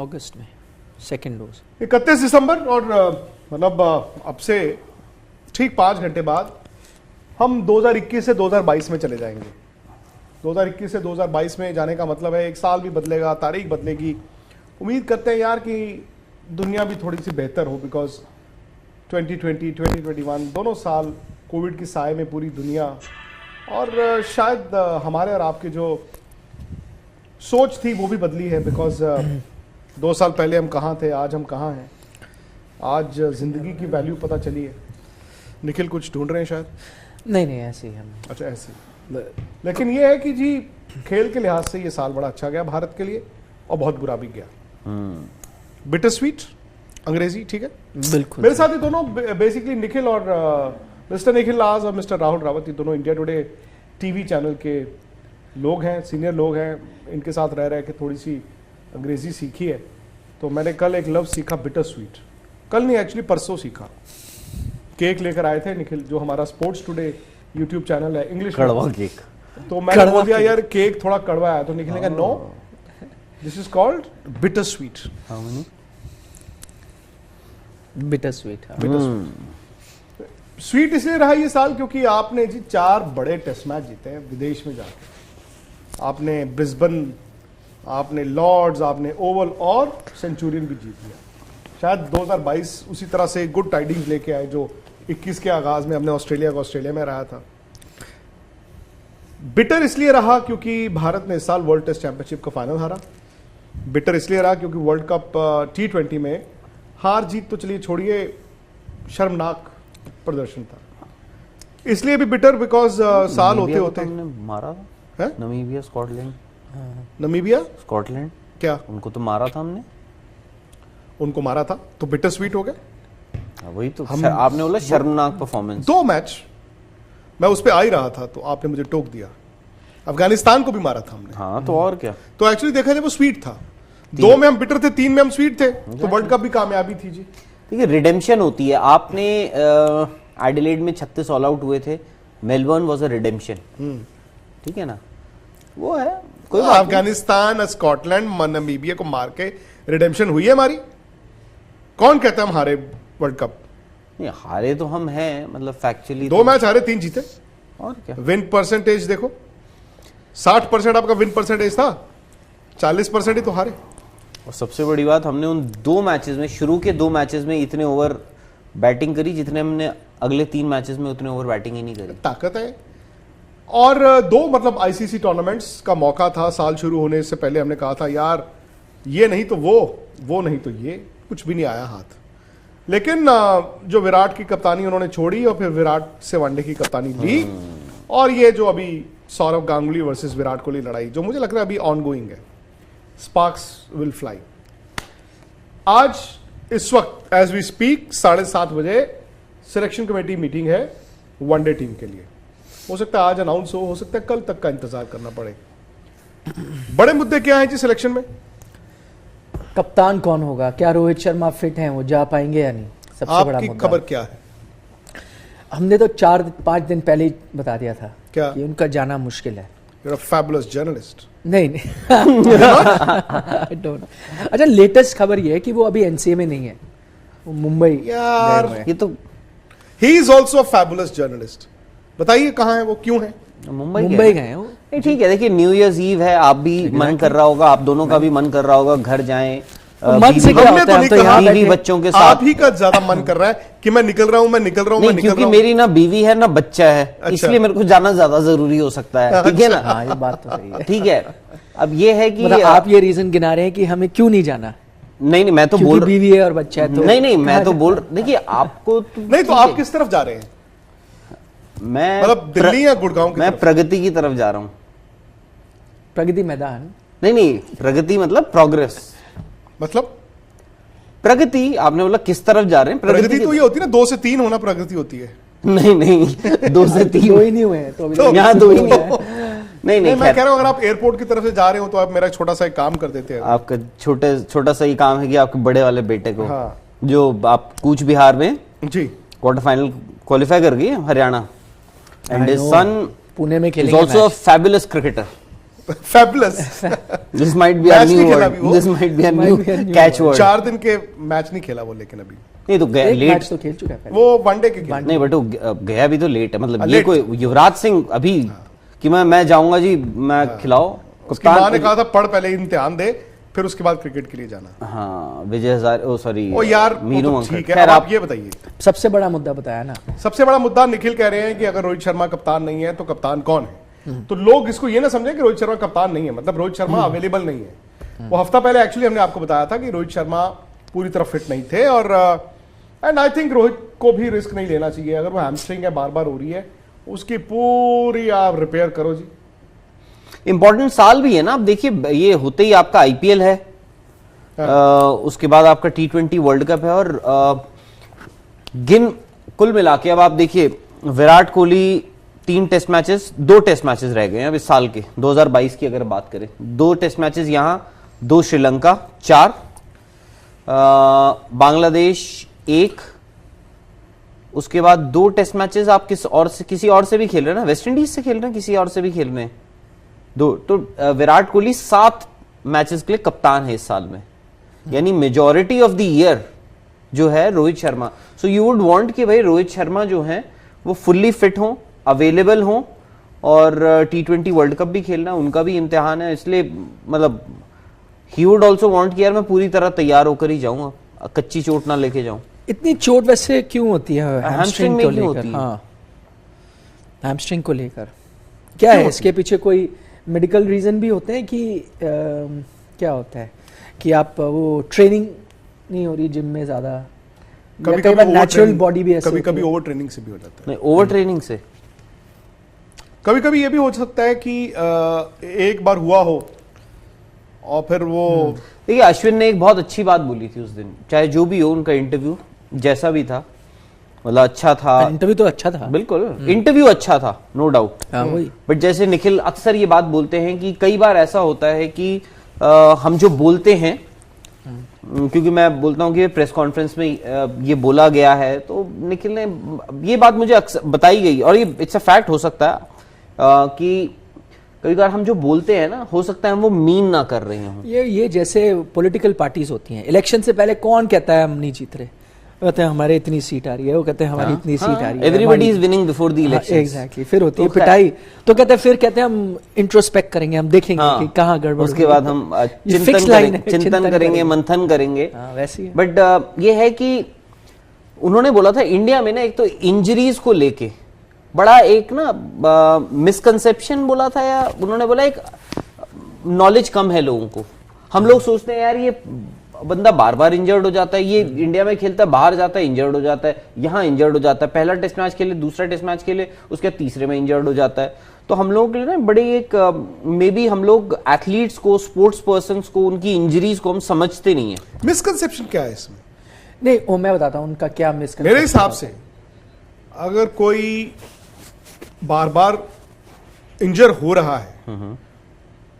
अगस्त में second dose. 31 दिसंबर और मतलब अब से ठीक 5 घंटे बाद हम 2021 से 2022 में चले जाएंगे। 2021 से 2022 में जाने का मतलब है एक साल भी बदलेगा, तारीख बदलेगी। उम्मीद करते हैं यार कि दुनिया भी थोड़ी सी बेहतर हो, बिकॉज 2020 2021 दोनों साल कोविड की साए में पूरी दुनिया, और शायद हमारे और आपके जो सोच थी वो भी बदली है। बिकॉज 2 साल पहले हम कहाँ थे, आज हम कहाँ हैं। आज जिंदगी की वैल्यू पता चली है। निखिल कुछ ढूंढ रहे हैं शायद? नहीं ऐसे ही हम। अच्छा ऐसे ही। लेकिन ये है कि जी खेल के लिहाज से ये साल बड़ा अच्छा गया भारत के लिए और बहुत बुरा भी गया। बिटर स्वीट अंग्रेजी, ठीक है बिल्कुल। मेरे साथ ये दोनों बेसिकली निखिल और मिस्टर निखिल राज और मिस्टर राहुल रावत, ये दोनों इंडिया टुडे टीवी चैनल के लोग हैं, सीनियर लोग हैं। इनके साथ रह रहे कि थोड़ी सी अंग्रेजी सीखी है। तो मैंने कल एक लफ्ज़ सीखा, बिटर स्वीट। कल नहीं, एक्चुअली परसों सीखा। केक लेकर आए थे निखिल, जो हमारा स्पोर्ट्स टुडे यूट्यूब चैनल है, इंग्लिश कड़वा केक। तो मैंने बोल दिया यार केक थोड़ा कड़वा है, तो निखिल ने कहा no, this is called bittersweet. Bittersweet. Sweet इसलिए रहा ये साल क्योंकि आपने जी 4 बड़े टेस्ट मैच जीते हैं विदेश में जाकर। आपने ब्रिस्बेन, आपने लॉर्ड्स, आपने ओवल और सेंचुरियन भी जीत लिया। शायद 2022 उसी तरह से गुड टाइडिंग्स लेके आए जो 21 के आगाज में हमने ऑस्ट्रेलिया को ऑस्ट्रेलिया में रहा था। बिटर इसलिए रहा क्योंकि भारत ने इस साल वर्ल्ड टेस्ट चैंपियनशिप का फाइनल हारा। बिटर इसलिए रहा क्योंकि वर्ल्ड कप T20 में हार जीत तो चलिए छोड़िए, शर्मनाक प्रदर्शन था। इसलिए भी बिटर बिकॉज साल होते होते मारा था नमीबिया, स्कॉटलैंड। नमीबिया, स्कॉटलैंड, क्या उनको तो मारा था हमने, उनको मारा था तो बिटर स्वीट हो गए। वही तो आपने बोला शर्मनाक परफॉर्मेंस। 2 मैच मैं उस पे आ ही रहा था तो आपने मुझे टोक दिया। अफगानिस्तान को भी मारा था हमने। हाँ तो और क्या। तो एक्चुअली देखा जाए वो स्वीट था। 2 में हम बिटर थे, 3 में हम स्वीट थे, तो वर्ल्ड कप भी कामयाबी थी जी। देखिए रिडेम्पशन होती है। आपने एडिलेड में 36 ऑल आउट हुए थे, मेलबर्न वाज अ रिडेम्पशन, ठीक है ना, वो है कोई बात। अफगानिस्तान, स्कॉटलैंड, नमीबिया को मार के रिडेम्पशन हुई है हमारी। कौन कहता है हम हारे वर्ल्ड कप? नहीं हारे तो हम हैं, मतलब फैक्चुअली 2 मैच हारे, 3 जीते। और क्या। विन परसेंटेज देखो, 60% आपका विन परसेंटेज था, 40% ही तो हारे। और सबसे बड़ी बात, हमने उन 2 मैचेस में, शुरू के 2 मैचेस में इतने ओवर बैटिंग करी जितने हमने अगले 3 मैचेस में उतने ओवर बैटिंग ही नहीं करी। ताकत है। और 2 मतलब आईसीसी टूर्नामेंट्स का मौका था। साल शुरू होने से पहले हमने कहा था यार ये नहीं तो वो नहीं तो ये, कुछ भी नहीं आया हाथ। लेकिन जो विराट की कप्तानी उन्होंने छोड़ी और फिर विराट से वनडे की कप्तानी ली, और ये जो अभी सौरव गांगुली वर्सेस विराट कोहली लड़ाई, जो मुझे लग रहा है अभी ऑन गोइंग है, स्पार्क्स विल फ्लाई। आज इस वक्त एज वी स्पीक 7:30 बजे सिलेक्शन कमेटी मीटिंग है वनडे टीम के लिए। हो सकता है आज अनाउंस हो सकता है कल तक का इंतजार करना पड़े। बड़े मुद्दे क्या हैं जी सिलेक्शन में? कप्तान कौन होगा, क्या रोहित शर्मा फिट हैं, वो जा पाएंगे या नहीं, सबसे बड़ा आपकी मुद्दा। खबर क्या है? हमने तो 4-5 दिन पहले ही बता दिया था क्या? कि उनका जाना मुश्किल है। You're a fabulous journalist. नहीं I don't know. अच्छा, लेटेस्ट खबर ये है कि वो अभी एनसीए में नहीं है, वो मुंबई यार, गए हुए हैं। ये तो He is also a fabulous journalist. बताइए कहाँ है वो, क्यों है? मुंबई गए हैं वो। नहीं ठीक है, देखिए न्यू ईयर्स ईव है, आप भी मन कर रहा होगा, आप दोनों का भी मन कर रहा होगा घर जाएं, मन से क्या हमने होता तो है, हम नहीं तो कहा, यहाँ बीवी बैठे। बच्चों के आप साथ। ही का ज्यादा मन कर रहा है कि मैं निकल रहा हूँ, मैं निकल रहा हूँ, मैं नहीं निकल क्योंकि रहा हूँ। मेरी ना बीवी है ना बच्चा है, इसलिए मेरे को जाना ज्यादा जरूरी हो सकता है, ठीक है ना। हाँ, ये बात तो सही है। ठीक है, अब ये है कि मतलब आप ये रीजन गिना रहे हैं कि हमें क्यों नहीं जाना? नहीं मैं तो क्योंकि बोल, बीवी है और बच्चा है तो नहीं मैं तो बोल, देखिए आपको नहीं तो आप किस तरफ जा रहे हैं? मैं मतलब दिल्ली या गुड़गांव की मैं तरफ? प्रगति की तरफ जा रहा हूँ। प्रगति मैदान? नहीं प्रगति मतलब प्रोग्रेस, मतलब प्रगति। आपने बोला किस तरफ जा रहे हैं? प्रगति तो ये होती है ना, 2 से 3 होना प्रगति होती है। नहीं 2 से 3 दो ही नहीं हुए हैं तो अभी यहाँ 2 ही नहीं है। नहीं मैं खैर, कह रहा हूँ अगर आप एयरपोर्ट की तरफ से जा रहे हो तो आप मेरा छोटा सा एक काम कर देते हैं। आपका छोटा सा ही काम है कि आपके बड़े वाले बेटे को, हाँ। जो आप कूच बिहार में जी क्वार्टर फाइनल क्वालिफाई कर गई है, Haryana, and his son Pune में इज खेलेंगे also a fabulous cricketer. Fabulous. This might be a match new नहीं खेला वर्ड, अभी वो। This might be a new Might be a new catch word. 4 दिन के मैच नहीं खेला वो, लेकिन अभी नहीं तो एक लेट, मैच तो खेल चुका है पहले। वो वनडे के खेले। नहीं बट वो गया भी तो लेट है, मतलब ये लेट। कोई युवराज सिंह अभी कि मैं जाऊंगा जी, मैं खिलाओ उसकी माँ ने कहा था पढ़ पहले इम्तिहान दे, फिर उसके बाद क्रिकेट के लिए जाना। हाँ विजय हजारे, ओ सॉरी ओ यार वो मीनू तो अंकल। ठीक है। खैर अब आप ये बताइए, सबसे बड़ा मुद्दा बताया ना। सबसे बड़ा मुद्दा निखिल कह रहे हैं कि अगर रोहित शर्मा कप्तान नहीं है तो कप्तान कौन है। तो लोग इसको ये ना समझे कि रोहित शर्मा कप्तान नहीं है, मतलब रोहित शर्मा अवेलेबल नहीं है। वो हफ्ता पहले एक्चुअली हमने आपको बताया था कि रोहित शर्मा पूरी तरह फिट नहीं थे, और एंड आई थिंक रोहित को भी रिस्क नहीं लेना चाहिए। अगर वो हैमस्ट्रिंग है बार बार हो रही है, उसकी पूरी आप रिपेयर करो जी। इंपॉर्टेंट साल भी है ना, अब देखिए ये होते ही आपका आईपीएल है, उसके बाद आपका T20 वर्ल्ड कप है, और कुल मिला के अब आप देखिए Virat Kohli 3 test matches, 2 test matches रह गए हैं अब इस साल के 2022 की अगर बात करें, 2 टेस्ट मैचेस यहां, 2 श्रीलंका, 4 बांग्लादेश 1, उसके बाद 2 टेस्ट मैचेस आप किसी और से भी खेल रहे हैं ना, वेस्ट इंडीज से खेल रहे हैं, किसी और से भी खेल रहे हैं 2, तो विराट कोहली 7 मैचेस के लिए कप्तान है इस साल में, यानी मेजॉरिटी ऑफ द ईयर जो है Rohit Sharma. So you would want कि भाई रोहित शर्मा जो है वो फुल्ली फिट हो, अवेलेबल हो, और T20 वर्ल्ड कप भी खेलना उनका भी इम्तिहान है, इसलिए मतलब ही वुड ऑल्सो वांट कि यार मैं पूरी तरह तैयार होकर ही जाऊं, कच्ची चोट ना लेके जाऊं। इतनी चोट वैसे क्यों होती है हैमस्ट्रिंग में क्यों होती है? हाँ, हैमस्ट्रिंग को लेकर क्या है इसके पीछे कोई मेडिकल रीजन भी होते हैं कि क्या होता है कि आप वो ट्रेनिंग नहीं हो रही जिम में ज्यादा, कभी नेचुरल बॉडी भी ऐसे कभी ओवर ट्रेनिंग से भी हो जाता है। नहीं, ओवर ट्रेनिंग से कभी कभी ये भी हो सकता है कि एक बार हुआ हो और फिर वो देखिए अश्विन ने एक बहुत अच्छी बात बोली थी उस दिन, चाहे जो भी हो उनका इंटरव्यू जैसा भी था, मतलब अच्छा था, इंटरव्यू तो अच्छा था, बिल्कुल इंटरव्यू अच्छा था, नो डाउट। वही बट जैसे निखिल अक्सर ये बात बोलते हैं कि कई बार ऐसा होता है कि हम जो बोलते हैं, क्योंकि मैं बोलता हूं कि प्रेस कॉन्फ्रेंस में ये बोला गया है, तो निखिल ने ये बात मुझे अक्सर बताई गई, और ये इट्स अ फैक्ट हो सकता है कि कई बार हम जो बोलते हैं ना, हो सकता है हम वो मीन ना कर रहे हों। ये जैसे पॉलिटिकल पार्टीज होती हैं, इलेक्शन से पहले कौन कहता है हम नहीं जीत रहे, वो कहते हैं हमारे इतनी सीट आ रही है, वो कहते हैं हमारी इतनी सीट आ रही है, everybody is winning before the election. Exactly, फिर होती है पिटाई, तो फिर कहते हैं हम इंट्रोस्पेक्ट करेंगे, हम देखेंगे कि कहाँ गड़बड़, उसके बाद हम चिंतन करेंगे, मंथन करेंगे, वैसे ही। बट ये है कि उन्होंने बोला था इंडिया में ना, एक तो इंजरीज को लेके बड़ा एक ना मिसकंसेप्शन बोला था, या उन्होंने बोला एक नॉलेज कम है लोगों को। हम लोग सोचते हैं यार ये बंदा बार बार इंजर्ड हो जाता है, ये इंडिया में खेलता है, बाहर जाता है इंजर्ड हो जाता है, यहाँ इंजर्ड हो जाता है, पहला टेस्ट मैच खेले, दूसरा टेस्ट मैच खेले, उसके तीसरे में इंजर्ड हो जाता है। तो हम लोगों के लिए ना बड़ी एक मे बी हम लोग एथलीट्स को, स्पोर्ट्स पर्सन को, उनकी इंजरीज को हम समझते नहीं है। मिसकंसेप्शन क्या है इसमें? नहीं, वो मैं बताता हूँ उनका क्या मिसकंसेप्शन। मेरे हिसाब से अगर कोई बार बार इंजर हो रहा है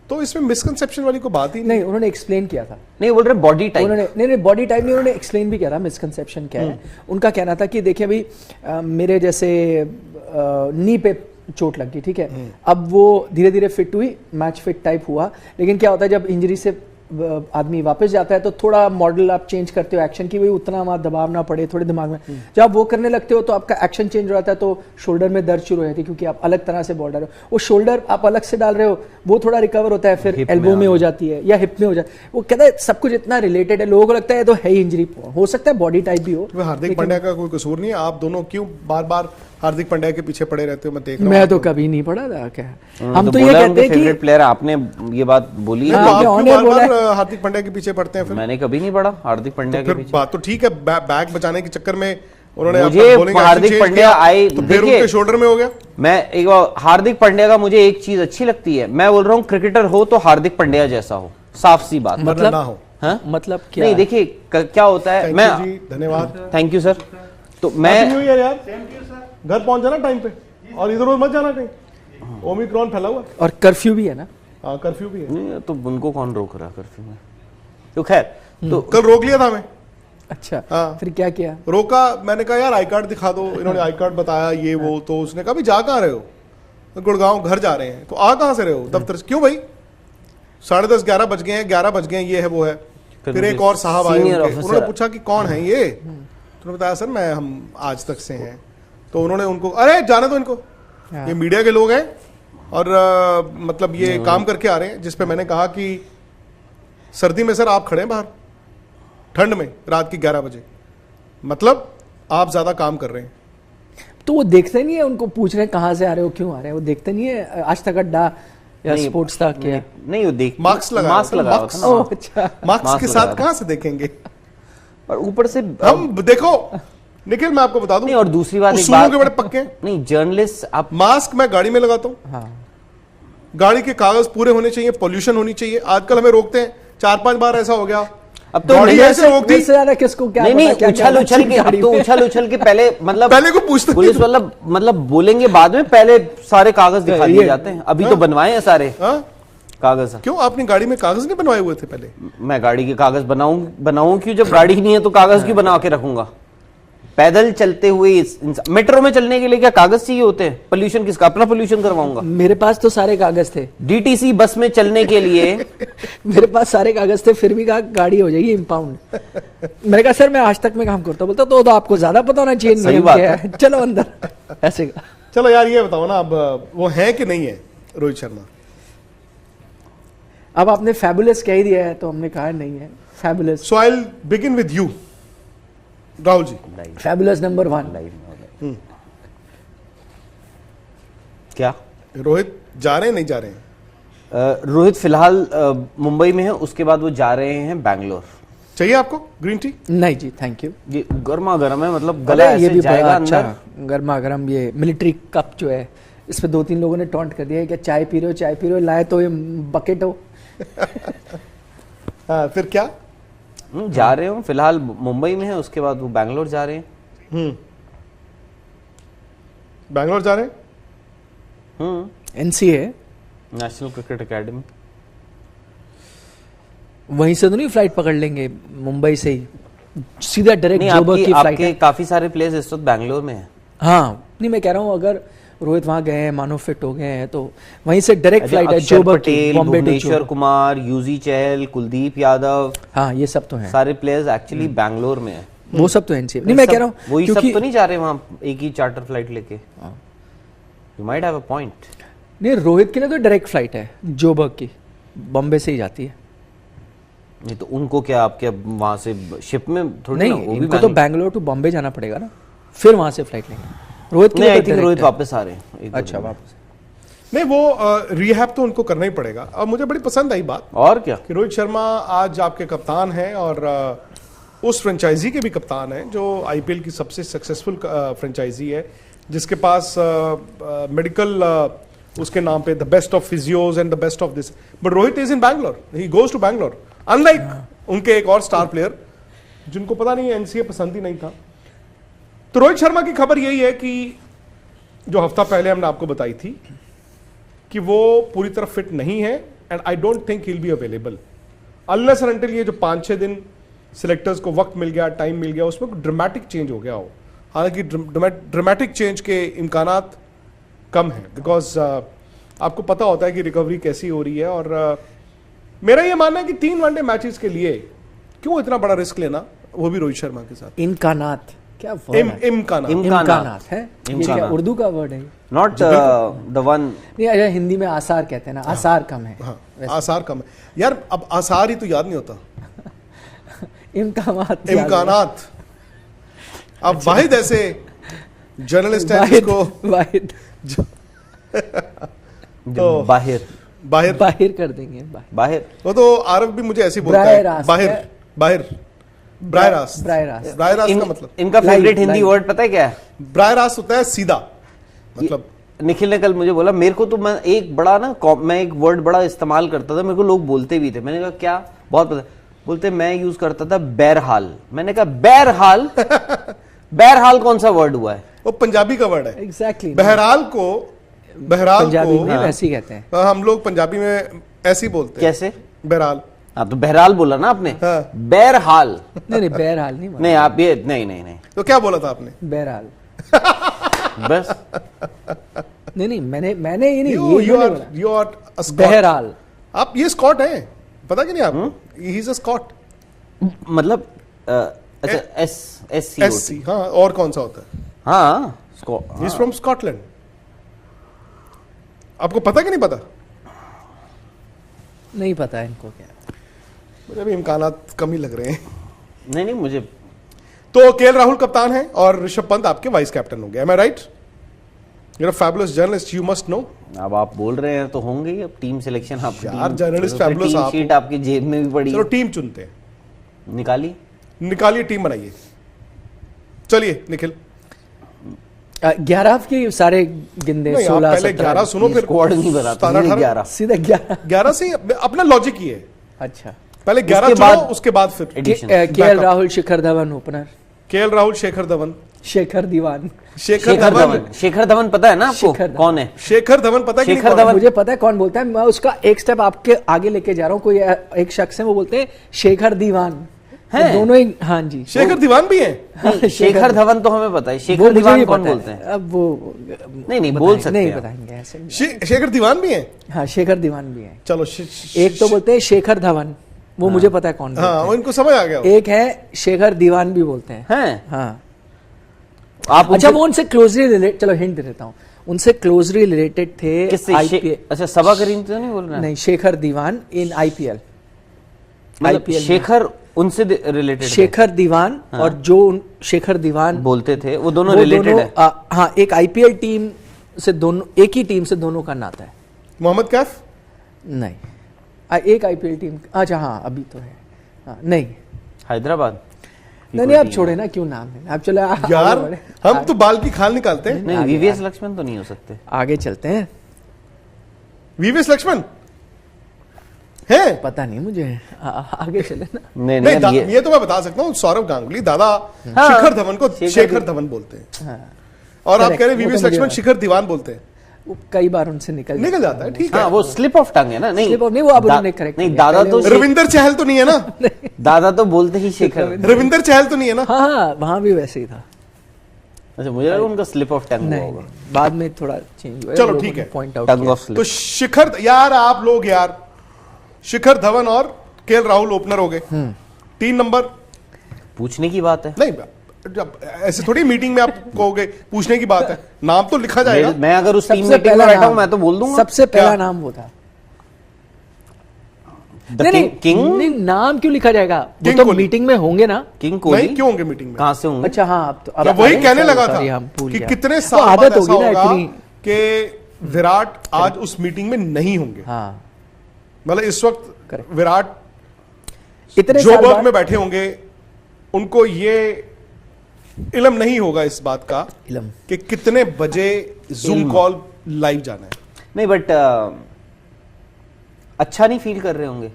तो इसमें मिसकंसेप्शन वाली कोई बात ही नहीं, उन्होंने एक्सप्लेन किया था, नहीं बोल रहे बॉडी टाइप, उन्होंने नहीं बॉडी टाइप नहीं, उन्होंने एक्सप्लेन भी किया था मिसकंसेप्शन क्या है। उनका कहना था कि देखिए भाई मेरे जैसे नी पे चोट लग गई, ठीक है, अब वो धीरे धीरे फिट हुई, मैच फिट टाइप हुआ, लेकिन क्या होता है जब इंजरी से आदमी वापस जाता है तो थोड़ा मॉडल आप चेंज करते हो एक्शन की, वही उतना वहां दबाव ना पड़े थोड़े दिमाग में, जब आप वो करने लगते हो तो आपका एक्शन चेंज हो जाता है, तो शोल्डर में दर्द शुरू हो जाती है, क्योंकि आप अलग तरह से बॉल डाल रहे हो, वो शोल्डर आप अलग से डाल रहे हो, वो थोड़ा रिकवर होता है, फिर एल्बो में हो जाती है या हिप में हो जाती है। वो कहता है सब कुछ इतना रिलेटेड है, लोगों को लगता है तो है ही इंजरी, हो सकता है बॉडी टाइप भी हो। हार्दिक पांड्या का कोई कसूर नहीं है, आप दोनों क्यों बार बार हार्दिक पांड्या के पीछे पड़े रहते हो? मैं देख रहा हूं, मैं तो कभी नहीं पढ़ा था क्या, हम तो ये कहते हैं कि प्लेयर, आपने ये बात बोली है, आप आपने क्यों बोला बार-बार हार्दिक पांड्या के पीछे पड़ते हैं? फिर मैंने कभी नहीं पढ़ा हार्दिक पांड्या के फिर पीछे। बात तो ठीक है, बैग बचाने के चक्कर में उन्होंने मुझे अपना bowling हार्दिक action change पांड्या किया, आई, तो फिर देखिए उनके शोल्डर में हो गया। मैं एक बार हार्दिक पांड्या का मुझे एक चीज अच्छी लगती है, मैं बोल रहा हूँ क्रिकेटर हो तो हार्दिक पांड्या जैसा हो, साफ सी बात। मतलब ना हो, हाँ? मतलब क्या नहीं देखिए क्या होता है, थैंक मैं यू जी, धन्यवाद, थैंक यू सर। तो मैं हैप्पी न्यू ईयर यार, घर पहुंच जाना टाइम पे, और इधर उधर मत जाना कहीं, ओमिक्रॉन फैला हुआ। और कर्फ्यू भी है ना, हाँ कर्फ्यू भी है, नहीं, तो उनको कौन रोक रहा कर्फ्यू में? तो खैर, तो कल रोक लिया था हमें। अच्छा हाँ। फिर क्या किया? रोका, मैंने कहा यार आई कार्ड दिखा दो, इन्होंने आई कार्ड बताया ये वो, तो उसने कहा भी जा कहाँ रहे हो? गुड़गांव घर जा रहे हैं। तो आ कहाँ से रहे हो? दफ्तर से। क्यों भाई? 10:30 11 बज गए हैं, 11 बज गए हैं, ये है वो है। फिर एक और साहब आए senior उनके, officer उन्होंने पूछा कि कौन है ये, तो उन्होंने बताया सर मैं हम आज तक से हैं। तो उन्होंने उनको, अरे जाने दो इनको, ये मीडिया के लोग हैं और मतलब ये काम करके आ रहे हैं। जिस पे मैंने कहा कि सर्दी में सर आप खड़े हैं बाहर, ठंड में रात की 11 बजे, मतलब आप ज्यादा काम कर रहे हैं। तो वो देखते नहीं है, उनको पूछ रहे हैं कहाँ से आ रहे हो, क्यों आ रहे हो, वो देखते नहीं है आज तक अड्डा या नहीं, स्पोर्ट्स था क्या? नहीं वो देख मार्क्स लगा मास्क लगा मार्क्स। था ना। ओह अच्छा। मार्क्स के मास्क साथ लगा कहां से देखेंगे और ऊपर से हम? देखो निखिल, मैं आपको बता दूं, नहीं, और दूसरी बात, एक उसूलों बात के बड़े पक्के हैं। नहीं, जर्नलिस्ट आप मास्क मैं गाड़ी में लगाता हूं, हाँ गाड़ी के कागज पूरे होने चाहिए, पोल्यूशन होनी चाहिए। आजकल हमें रोकते हैं, 4-5 बार ऐसा हो गया, अब तो गाड़ी नहीं, ऐसे रोक दी, इससे ज्यादा किसको क्या नहीं पता नहीं क्या उछल क्या उछल के, अब गाड़ी तो में। उछल उछल के पहले मतलब पहले को पूछते पुलिस वाला मतलब बोलेंगे बाद में, पहले सारे कागज दिखा दिए ये- जाते हैं। अभी तो बनवाए हैं सारे हाँ? कागज। क्यों आपने गाड़ी में कागज नहीं बनवाए हुए थे पहले? मैं गाड़ी के कागज बनाऊं क्यों, जब गाड़ी ही नहीं है तो कागज क्यों बना के रखूंगा? पैदल चलते हुए मेट्रो में चलने के लिए क्या कागज चाहिए होते हैं? पोल्यूशन किसका? अपना पोल्यूशन करवाऊंगा। मेरे पास तो सारे कागज थे, डीटीसी बस में चलने के लिए मेरे पास सारे कागज थे, फिर भी कहा गाड़ी हो जाएगी इम्पाउंड। मैंने कहा सर मैं आज तक में काम करता हूँ। बोलता तो आपको ज्यादा पता होना चाहिए सही नियम बात क्या है। है, चलो अंदर। ऐसे कहा। चलो यार ये बताओ ना, अब वो है कि नहीं है रोहित शर्मा? अब आपने फैबुलस कह ही दिया है तो हमने कहा नहीं है fabulous. So I will begin with you Rahul ji. Fabulous number 1। क्या रोहित जा रहे हैं नहीं जा रहे हैं? रोहित फिलहाल मुंबई में है, उसके बाद वो जा रहे हैं बैंगलोर। चाहिए आपको ग्रीन टी? नहीं जी थैंक यू। ये गर्मा गर्म है, मतलब गला अरे ये ऐसे भी जाएगा बड़ा अच्छा अंदर। गर्मा गर्म ये मिलिट्री कप जो है, इस पे 2-3 लोगों ने टॉन्ट कर दिया है कि चाय पी रहे हो, चाय पी रहे हो, लाए तो ये बकेट हो। हाँ फिर क्या? जा रहे हो, फिलहाल मुंबई में है, उसके बाद वो बैंगलोर जा रहे हैं। बैंगलोर जा रहे हैं? NCA national cricket academy. वहीं से तो नहीं फ्लाइट पकड़ लेंगे, मुंबई से ही सीधा डायरेक्ट नहीं, जोबर्ग की फ्लाइट आपके है। काफी सारे प्लेयर्स इस वक्त बैंगलोर में हैं। हाँ नहीं मैं कह रहा हूँ अगर रोहित वहां गए हैं, मानो फिट हो गए हैं, तो वहीं से डायरेक्ट फ्लाइट है अक्षर जोबर्ग की, पटेल, बॉम्बे टू भुवनेश्वर जोबर्ग। कुमार, यूजी चहल, कुलदीप यादव, हाँ ये सब तो है, सारे प्लेयर्स एक्चुअली बैंगलोर में हैं। वो सब तो एनसीए। नहीं मैं कह रहा हूँ वही सब क्योंकि तो नहीं जा रहे वहां एक ही चार्टर फ्लाइट लेके। You might have a point. नहीं रोहित के लिए तो डायरेक्ट फ्लाइट है जोबर्ग की, बॉम्बे से ही जाती है। नहीं तो उनको क्या आपके वहां से शिप में थोड़ी नहीं ना, वो भी इनको तो बैंगलोर टू बॉम्बे जाना पड़ेगा ना, फिर वहां से फ्लाइट लेंगे। रोहित के नहीं, लिए आई तो थिंक direct रोहित है। वापस आ रहे हैं एक दो अच्छा दिन में। वापस। नहीं वो रिहैब तो उनको करना ही पड़ेगा। अब मुझे बड़ी पसंद आई बात और क्या, कि रोहित शर्मा आज आपके कप्तान हैं और उस फ्रेंचाइजी के भी कप्तान हैं जो आईपीएल की सबसे सक्सेसफुल फ्रेंचाइजी है, जिसके पास मेडिकल उसके नाम पे the best of physios and the best of this. But Rohit is in Bangalore, he goes to Bangalore, unlike उनके एक और स्टार प्लेयर जिनको पता नहीं एनसीए पसंद ही नहीं था। तो रोहित शर्मा की खबर यही है कि जो हफ्ता पहले हमने आपको बताई थी कि वो पूरी तरह फिट नहीं है and I don't think hill be available unless and until ये जो 5-6 दिन सिलेक्टर्स को वक्त मिल गया, टाइम मिल गया, उसमें ड्रामेटिक चेंज हो गया हो। हालांकि ड्रामेटिक चेंज के इम्कानात कम है, बिकॉज आपको पता होता है कि रिकवरी कैसी हो रही है। और मेरा ये मानना है कि 3 वनडे मैचेस के लिए क्यों इतना बड़ा रिस्क लेना, वो भी रोहित शर्मा के साथ। इनकानात क्या word है? इम्कानात इम्कानात है, ये क्या इम्कानात। उर्दू का वर्ड है? Not the one. नहीं अरे हिंदी में आसार कहते हैं ना, आसार कम है। हाँ, आसार कम है यार, अब आसार ही तो याद नहीं होता। इम्कानात याद है। इम्कानात। अब वाहिद ऐसे जर्नलिस्ट हैं वाहिद जिसको वाहिद तो बाहर बाहर, बाहर कर देंगे बाहर। बाहर वो तो आरब भी मुझे ऐसे ही बोलता ब्राय है, रास्त बाहर है। बाहर ब्राय रास्त। ब्राय रास्त। ब्राय रास्त का मतलब, इनका favourite live, Hindi live. Word पता है क्या है? ब्राय रास्त होता है सीधा, मतलब निखिल ने कल मुझे बोला, मेरे को तो मैं एक बड़ा ना मैं एक वर्ड बड़ा इस्तेमाल करता था, मेरे को लोग बोलते भी थे, मैंने कहा क्या, बहुत पता, बोलते मैं यूज करता था बहरहाल। मैंने कहा बहरहाल बहरहाल कौन सा वर्ड हुआ है? वो पंजाबी का वर्ड है। एग्जैक्टली बहरहाल को, बहरहाल पंजाबी में को वैसे ही कहते हैं। हम लोग पंजाबी में ऐसे ही बोलते हैं। कैसे? बहरहाल। हाँ तो बहरहाल बोला ना आपने। हाँ। बहरहाल नहीं बहरहाल नहीं बोला। नहीं, आप ये नहीं नहीं नहीं तो क्या बोला था आपने? बहरहाल बस नहीं मैंने ये नहीं यू ये यू मैंने आर बोला। यू आर बहरहाल आप ये स्कॉट है, पता कि नहीं आपको? He is a Scot. मतलब अच्छा SC हाँ, और कौन सा होता है? हाँ ही इज फ्रॉम स्कॉटलैंड। आपको पता कि नहीं पता? नहीं पता है इनको क्या। मुझे भी इम्कानात कम ही लग रहे हैं। नहीं मुझे तो केएल राहुल कप्तान है और ऋषभ पंत आपके वाइस कैप्टन होंगे। Am I right? You are a fabulous journalist, you must know. अब आप बोल रहे हैं तो होंगे ही। अब टीम सिलेक्शन आप यार, journalist fabulous टीम आप शीट हो। आपकी जेब में भी पड़ी चलो है। टीम चुनते हैं, निकालिए टीम बनाइए। चलिए निखिल। 11 की सारे गिंदे, नहीं, आप 16 पहले 11 सुनो, फिर स्क्वाड नहीं बनाता 11 सीधे 11। 11 से अपना लॉजिक ही है। अच्छा, पहले 11 उसके चुनो, बाद उसके बाद फिर addition. KL Rahul, Shikhar Dhawan opener, KL Rahul, Shekhar Dhawan. Shekhar दीवान। शेखर धवन पता है ना आपको शेखर धवन। कौन है? शेखर धवन पता है कि नहीं शेखर कौन है? धवन। मुझे पता है कौन बोलता है, मैं उसका एक स्टेप आपके आगे लेके जा रहा हूँ। कोई एक शख्स है, वो बोलते हैं शेखर दीवान है? वो दोनों ही, हाँ जी। शेखर दीवान भी है। नहीं, शेखर धवन तो हमें पता है। वो शेखर मुझे दीवान भी कौन पता है। बोलते हैं? अब वो नहीं बोल सकते नहीं हैं। बताएंगे ऐसे नहीं। शेखर दीवान भी है। हाँ, शेखर दीवान भी है। चलो एक तो बोलते हैं शेखर धवन, वो मुझे पता है कौन बोलते हाँ, हैं। इनको समझ आ गया। एक है शेखर दीवान भी बोलते हैं। हैं? हाँ, आप अच्छा, वो उनसे क्लोजली रिलेटेड, चलो हिंट दे देता हूँ, उनसे क्लोजली रिलेटेड थे किससे? आईपीएल। अच्छा, सबा करीम तो नहीं बोल रहे हैं? नहीं, शेखर दीवान इन आईपीएल। मतलब शेखर उनसे रिलेटेड शेखर दीवान और जो शेखर दीवान बोलते थे वो दोनों रिलेटेड है। हाँ, एक आईपीएल टीम से दोनों, एक ही टीम से दोनों का नाता है। मोहम्मद कैफ? नहीं, एक आईपीएल टीम, अच्छा हाँ अभी तो है। हाँ, नहीं हैदराबाद नहीं, आप छोड़े ना, क्यों नाम है, आप चलो यार, हम तो बाल की खाल निकालते हैं। नहीं, वीवीएस लक्ष्मण तो नहीं हो सकते। आगे चलते हैं। वीवीएस लक्ष्मण है? पता नहीं मुझे, आगे चले ना। नहीं नहीं, ये तो मैं बता सकता हूँ। सौरव गांगुली दादा हाँ, शिखर धवन को शेखर शेखर धवन बोलते हैं। हाँ, और आप correct, कह रहे वो तो वीवीएस मुझे लक्ष्मण याद शिखर दीवान बोलते हैं। वो कई बार उनसे निकल जाता है, ठीक है। हाँ, वो स्लिप ऑफ टंग है ना। नहीं Slip of नहीं, वो अब उन्होंने correct नहीं, किया। दादा पहले तो वो- रविंदर चहल तो नहीं है ना? दादा तो बोलते ही शेखर। रविंदर चहल तो नहीं है ना? हाँ हाँ, वहां भी वैसे ही था। अच्छा, मुझे लगा उनका स्लिप ऑफ टंग नहीं, होगा। बाद में थोड़ा चेंज हुआ। चलो, ठीक है। पॉइंट आउट टंग ऑफ तो स्लिप। शिखर, यार आप लोग यार, शिखर धवन और केएल राहुल ओपनर हो गए। 3 नंबर पूछने की बात है। नहीं, जब ऐसे थोड़ी मीटिंग में आप कहोगे, पूछने की बात है। नाम तो लिखा जाएगा। मैं अगर उस टीम सबसे मीटिंग में पहला बैठा हूं नाम, मैं तो बोल दूंगा। सबसे पहला क्या? नाम वो था। द नहीं, किंग नहीं, नाम क्यों लिखा जाएगा? वो किंग तो कोहली। मीटिंग में होंगे ना। किंग कोहली नहीं, क्यों होंगे मीटिंग में? कहां से होंगे? अच्छा हाँ, अब तो मैं वही कहने लगा sorry, था हम भूल कि गया। कितने वो साल बाद आदत ऐसा होगी ना होगा इतनी। कि विराट आज उस मीटिंग में नहीं होंगे। हाँ, मतलब इस वक्त Correct. विराट इतने जो साल वर्ग बाद में बैठे होंगे, उनको ये इल्म नहीं होगा इस बात का इल्म। कि कितने बजे जूम इल्म। कॉल लाइव जाना है। नहीं, बट अच्छा नहीं फील कर रहे होंगे,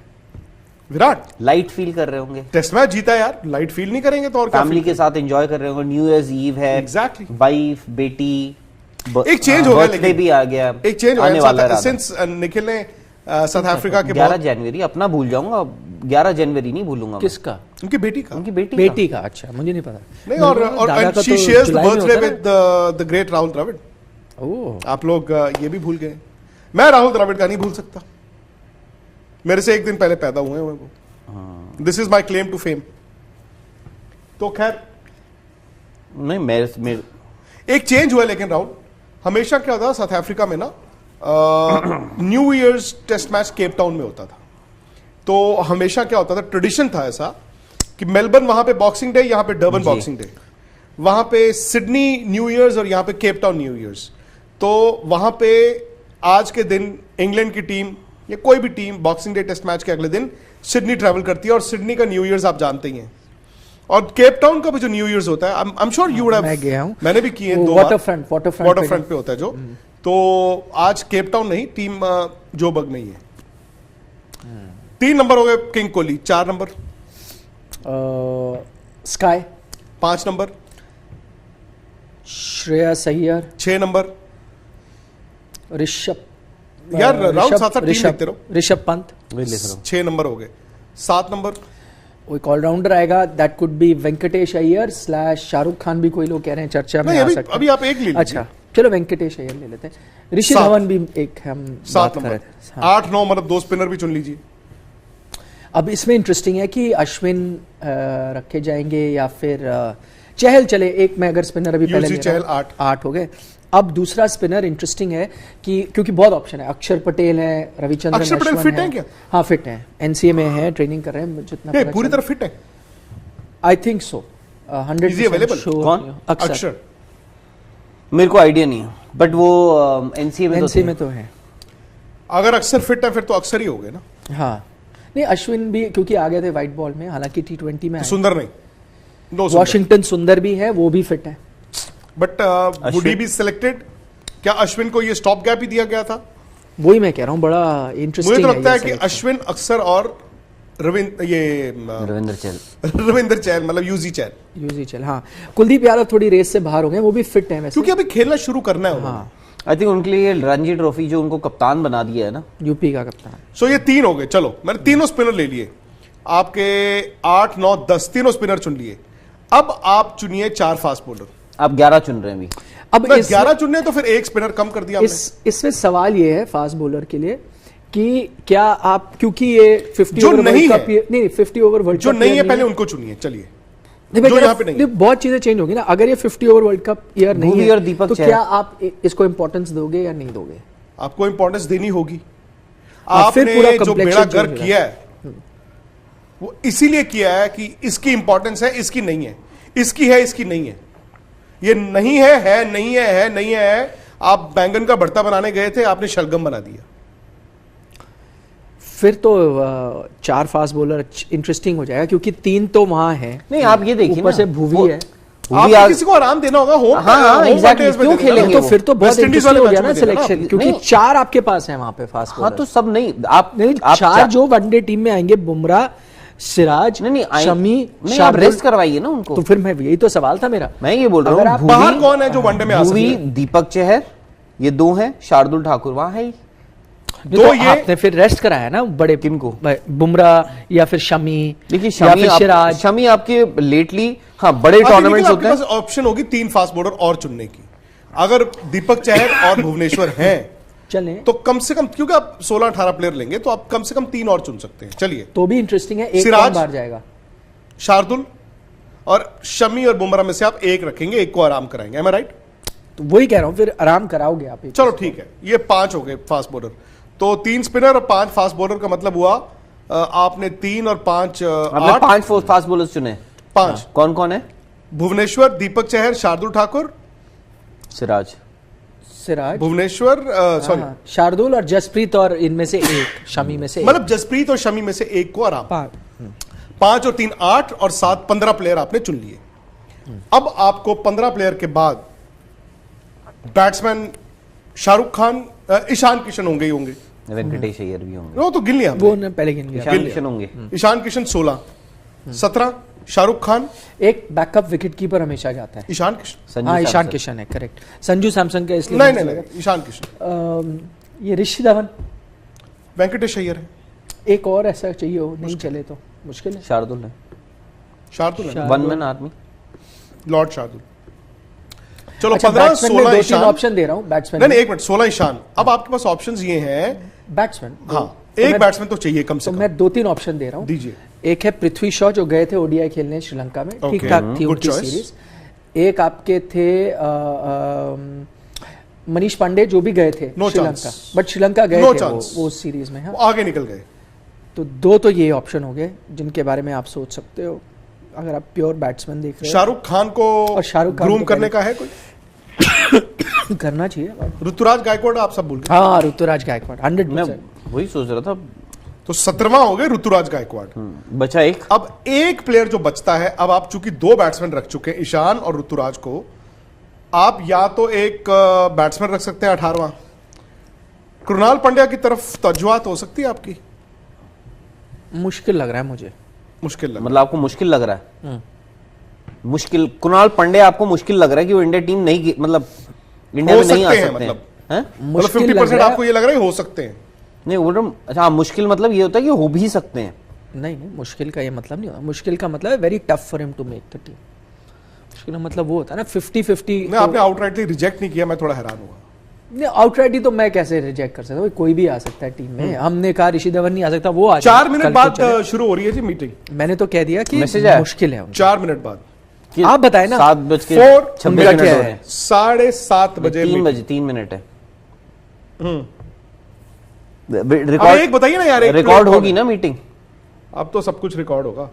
विराट लाइट फील कर रहे होंगे। टेस्ट मैच जीता यार, लाइट फील नहीं करेंगे तो और क्या फैमिली feel के साथ एंजॉय कर रहे होंगे। न्यू ईयर्स ईव है, Exactly. वाइफ, बेटी, एक change हो गया, बर्थडे लेकिन भी आ गया, एक चेंज आने वाला है। सिंस निखिल ने साउथ अफ्रीका के 11 बहुत जनवरी अपना भूल जाऊंगा, 11 जनवरी नहीं भूलूंगा मैं। किसका? उनकी बेटी का उनकी बेटी बेटी का? अच्छा, मुझे नहीं पता। नहीं, दादा और का शी तो शेयर्स द जुलाई में बर्थडे होता है with the great Rahul Dravid. Oh, आप लोग ये भी भूल गए। मैं राहुल द्रविड़ का नहीं भूल सकता, मेरे से एक दिन पहले पैदा हुए हैं वो। This is my claim to fame. तो खैर, नहीं, मेरे एक चेंज हुआ है, लेकिन राहुल, हमेशा क्या होता था साउथ अफ्रीका में ना, New Year's test match Cape Town में होता था। तो हमेशा क्या होता था, ट्रेडिशन था ऐसा कि मेलबर्न वहां पे बॉक्सिंग डे, यहां पे डर्बन जी। बॉक्सिंग डे, वहां पे सिडनी न्यू ईयर्स और यहां पे केप टाउन न्यू ईयर्स। तो वहां पे आज के दिन इंग्लैंड की टीम या कोई भी team Boxing Day test match के अगले दिन सिडनी ट्रैवल करती है, और सिडनी का न्यू ईयर्स आप जानते ही हैं। और केप टाउन का भी जो न्यू ईयर्स होता है, I am sure you would have, मैं गया हूं। मैंने भी किए वो 2 बार। वाटरफ्रंट पे होता है जो। तो आज केप टाउन नहीं, टीम जोबर्ग में ही है। 3 नंबर हो गए king Kohli. 4 number sky, 5 number Shreyas Iyer, 6 number Rishabh, यार राहुल साथ साथ टीम लिखते रहो। ऋषभ पंत, वही लिख रहा हूँ। 6 नंबर हो गए। 7 नंबर वो एक ऑलराउंडर आएगा, that could be Venkatesh Iyer / Shahrukh Khan भी कोई लोग कह रहे हैं, चर्चा में नहीं, आ अभी सकता है। अभी आप एक ले लीजिए। अच्छा, चलो वेंकटेश अय्यर ले लेते हैं। ऋषि सात। धवन भी एक हम 7 बात कर रहे नंबर थे। हाँ। 8-9 मतलब 2 स्पिनर भी चुन लीजिए। अब इसमें इंटरेस्टिंग है कि अश्विन रखे जाएंगे या फिर चहल चले। एक में अगर स्पिनर अभी पहले यूसी ले रहा हूं, चहल 8। 8 हो गए। अब दूसरा स्पिनर इंटरेस्टिंग है कि क्योंकि बहुत ऑप्शन है। अक्षर पटेल है, रविचंद्रन अक्षर पटेल अश्विन fit हैं क्या? हाँ फिट है, एनसीए में है, ट्रेनिंग कर रहे हैं जितना ये पता पूरी चला। तरह फिट है। I think so 100% available? sure। कौन? अक्षर मेरे को आइडिया नहीं है, बट वो एनसीए में एनसीए तो में तो है। अगर अक्षर फिट है फिर तो अक्षर ही हो गए ना। हाँ नहीं, अश्विन भी क्योंकि आ गए थे व्हाइट बॉल में, हालांकि T20 में आए। सुंदर नहीं, नो सुंदर। वॉशिंगटन सुंदर भी है, वो भी फिट है। But would he be selected? क्या अश्विन को ये स्टॉप गैप ही दिया गया था? वही मैं कह रहा हूँ, बड़ा इंटरेस्टिंग मुझे तो लगता है ये कि selection। अश्विन, अक्षर और रविंद्र रविंद्र चहल। रविंद्र चहल मतलब यूजी चहल, यूजी चल। हाँ कुलदीप यादव थोड़ी रेस से बाहर हो गए, वो भी फिट है वैसे। क्योंकि अभी खेलना शुरू करना है उन्होंने। हाँ आई थिंक उनके लिए रणजी ट्रॉफी जो उनको कप्तान बना दिया है ना। यूपी का कप्तान। सो ये 3 हो गए। चलो मैंने तीनों स्पिनर ले लिए, आपके 8, 9, 10 तीनों स्पिनर चुन लिए। अब आप चुनिए 4 फास्ट बॉलर। आप 11 चुन रहे हैं अभी। अब मैं 11 चुनने तो फिर 1 स्पिनर कम कर दिया आपने। इसमें सवाल ये है फास्ट बॉलर के लिए कि क्या आप, क्योंकि ये 50 जो ओवर नहीं वर्ल्ड कप, है, नहीं 50 ओवर वर्ल्ड जो कप नहीं है ईयर पहले उनको चुनिए। चलिए नहीं, मैं जो कह रहा यहाँ पे नहीं हूं, बहुत चीजें चेंज होगी ना। अगर ये 50 ओवर वर्ल्ड कप ईयर नहीं भुवी है और दीपक तो चहर। क्या आप इसको इंपॉर्टेंस दोगे या नहीं दोगे? आपको इंपॉर्टेंस देनी होगी। हाँ, फिर पूरा आपने जो complexion बेड़ा change गर्क हो किया है वो इसीलिए किया है कि इसकी इंपॉर्टेंस है, इसकी नहीं है, इसकी है, इसकी नहीं है। ये नहीं है नहीं है नहीं है। आप बैंगन का भरता बनाने गए थे, आपने शलगम बना दिया। फिर तो 4 फास्ट बॉलर इंटरेस्टिंग हो जाएगा, क्योंकि 3 तो वहां है। नहीं आप ये देखिए ऊपर ना, से भुवी है। भुवी आपको किसी को आराम देना होगा। होम हाँ, होम exactly, contest में क्यों देना खेलेंगे ना। तो फिर तो बहुत वेस्ट इंडीज इंटरेस्टिंग वाले हो गया मैच ना में देना सिलेक्शन, ना। क्योंकि नहीं। 4 आपके पास है वहां पे फास्ट हाँ बॉलर। तो सब नहीं, आप नहीं, आप 4 जो वनडे टीम में आएंगे, बुमराह, सिराज, नहीं शमी, नहीं, आप शार्दुल, रेस्ट करवाइए ना उनको। तो फिर मैं यही तो सवाल था मेरा। मैं ये बोल अगर रहा आप हूँ बाहर कौन है जो वनडे में आ सकते भुवी, हैं? दीपक चहर, ये 2 हैं, शार्दुल ठाकुर वहां है ही। तो तो ये आपने फिर रेस्ट कराया ना बड़े किनको? बुमराह या फिर शमी देखिए या शमी फिर सिराज। शमी आपके लेटली हाँ बड़े टूर्नामेंट्स होते हैं। ऑप्शन होगी 3 फास्ट बॉलर और चुनने की। अगर दीपक चहर और भुवनेश्वर हैं चले तो कम से कम, क्योंकि आप 16-18 प्लेयर लेंगे तो आप कम से कम 3 और चुन सकते हैं। चलिए, तो भी इंटरेस्टिंग है। एक सिराज, कौन बाहर जाएगा? शार्दुल और शमी और बुमराह में से आप एक रखेंगे, एक को आराम कराएंगे। M I right? तो वही कह रहा हूं, फिर आराम कराओगे आप एक। चलो ठीक है, ये 5 हो गए फास्ट बॉलर। तो 3 स्पिनर और 5 फास्ट बॉलर का मतलब हुआ आपने 3 और 5 आपने 8 5 फास्ट बॉलर्स चुने। 5 कौन कौन है? भुवनेश्वर, दीपक चहर, शार्दुल ठाकुर, सिराज। सिराज, भुवनेश्वर सॉरी, हाँ, शार्दुल और जसप्रीत, और इनमें से एक शमी में से मतलब जसप्रीत और शमी में से एक को आराम। 5 और 3 8 और 7 15 प्लेयर आपने चुन लिए। अब आपको 15 प्लेयर के बाद बैट्समैन शाहरुख खान, ईशान किशन होंगे ही होंगे। वेंकटेश अय्यर भी होंगे। वो तो गिन लिया हमने। वो ने पहले गिन लिया। ईशान किशन होंगे। ईशान किशन 16, 17 शाहरुख खान, एक बैकअप विकेट कीपर हमेशा जाता है। ईशान किशन संजू हाँ ईशान सैमसन। किशन है, करेक्ट। संजू सैमसन का इसलिए नहीं मुझे नहीं नहीं, ईशान किशन। लगा। ये ऋषि धवन, वेंकटेश अय्यर है, एक और ऐसा चाहिए हो, नहीं चले तो मुश्किल है। शार्दुल है, शार्दुल है, one man army. Lord Shardul. चलो अच्छा, 15 बैट्समैन में 16 2-3 ईशान। ऑप्शन दे रहा हूँ बैट्समैन। नहीं, 1 मिनट, 16 ईशान। अब आपके पास ऑप्शंस ये हैं। बैट्समैन, हाँ, तो एक मैं- बैट्समैन तो चाहिए कम से तो कम। मैं 2-3 ऑप्शन दे रहा हूँ। दीजिए। एक है पृथ्वी शॉ, जो गए थे ओडीआई खेलने श्रीलंका में, Okay, ठीक ठाक थी good उनकी choice. सीरीज। एक आपके थे मनीष पांडे, जो भी गए थे No Sri Lanka, chance. But Sri Lanka गए No थे chance. वो सीरीज में। हाँ, वो आगे निकल गए। तो 2 तो ये ऑप्शन हो गए जिनके बारे में आप सोच सकते हो अगर आप प्योर बैट्समैन देख रहे हो। शाहरुख खान को और शाहरुख खान ग्रूम को करने पहले- का है कोई? करना चाहिए। ऋतुराज गायकवाड़ आप सब भूल गए। हाँ, ऋतुराज गायकवाड़ मैं 100%। वही सोच रहा था। तो 17वां हो गए ऋतुराज गायकवाड़। बचा एक। अब एक प्लेयर जो बचता है, अब आप चूंकि 2 बैट्समैन रख चुके हैं, ईशान और ऋतुराज को, आप या तो एक बैट्समैन रख सकते हैं 18वां। कृणाल पांड्या की तरफ तवज्जुहात हो सकती है आपकी? मुश्किल लग रहा है मुझे। मुश्किल लग मतलब आपको मुश्किल लग रहा है? मुश्किल, कुणाल पांडे आपको मुश्किल लग रहा है कि वो इंडिया टीम नहीं, मतलब इंडिया हो में नहीं आ सकते हैं, सकते हैं? मतलब। हैं? मतलब मुश्किल लग 50% रहा है। आपको ये लग रहा है हो सकते हैं। नहीं बोल रहा हूँ, अच्छा मुश्किल मतलब ये होता है कि हो भी सकते हैं। नहीं, मुश्किल का ये मतलब नहीं होता। मुश्किल का मतलब है very tough for him to make the team. उसका मतलब वो होता है ना 50-50। नहीं, आपने आउटराइटली रिजेक्ट नहीं किया, मैं थोड़ा हैरान हुआ। नहीं, आउटराइट ही तो मैं कैसे रिजेक्ट कर सकता हूँ, कोई भी आ सकता है टीम में। हमने कहा ऋषि धवन नहीं आ सकता, वो आ 4 मिनट बाद शुरू हो रही है जी मीटिंग। मैंने तो कह दिया कि मैसेज आया? मुश्किल है। 4 मिनट बाद आप बताए ना 7:26 उनका क्या हो है? रहे हैं। 7:30 बजे 3 meeting। बजे 3 मिनट है। अब रिकॉर्ड एक बताइए ना यार, एक रिकॉर्ड player होगी कौन है? ना मीटिंग। अब तो सब कुछ रिकॉर्ड होगा।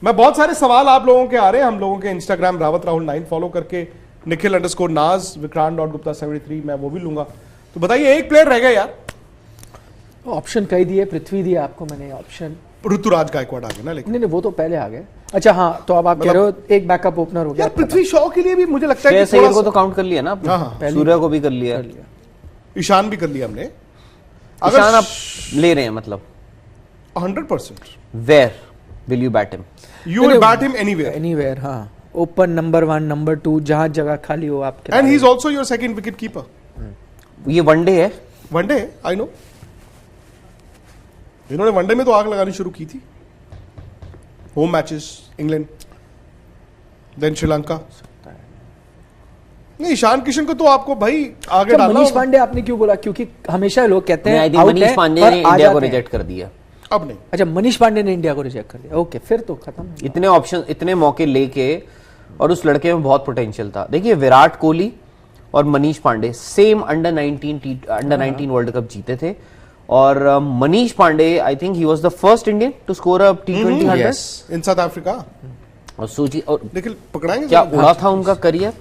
मैं बहुत सारे सवाल आप लोगों के आ रहे हैं, हम लोगों के इंस्टाग्राम रावत राहुल 9 फॉलो करके, निखिल_नाज, विक्रांत.गुप्ता 73 मैं वो भी लूंगा। तो बताइए, एक प्लेयर रह गया यार। ऑप्शन कही दिए, पृथ्वी दिया आपको मैंने ऑप्शन। ऋतुराज गायकवाड़ आ गए ना, लेकिन नहीं नहीं, वो तो पहले आ गए। अच्छा हाँ, तो अब आप कह रहे हो एक बैकअप ओपनर हो गया। यार पृथ्वी शॉ के लिए भी मुझे लगता है श्रेयस कि थोड़ा अय्यर को तो सा- काउंट कर लिया ना आपने? हाँ, हाँ। सूर्या को भी कर लिया। ईशान भी कर लिया हमने। ईशान आप ले रहे हैं मतलब? 100% where will you bat him? You will bat him anywhere anywhere. हाँ, ओपन नंबर 1 नंबर 2 जहां जगह खाली हो आपके। And he is also your second wicketkeeper. ये वनडे है। वनडे आई नो, इन्होंने वनडे में तो आग लगानी शुरू की थी। Home matches England, then Sri Lanka. नहीं, ईशान किशन को तो आपको भाई आगे डालना मनीष होगा। पांडे आपने क्यों बोला? क्योंकि हमेशा लोग कहते हैं आई थिंक out मनीष है, पांडे पर ने आ इंडिया को जाते हैं। रिजेक्ट कर दिया। अब नहीं, अच्छा, मनीष पांडे ने इंडिया को रिजेक्ट कर दिया। ओके, फिर तो खत्म। इतने ऑप्शन, इतने मौके लेके, और उस लड़के में बहुत पोटेंशियल था। देखिए, विराट कोहली और Manish Pande same under 19 World Cup जीते थे, और Manish Pande I think he was the first Indian to score a T20 100। In South Africa. और सोची, और निखिल पकड़ाएंगे क्या जरा? उड़ा था उनका करियर।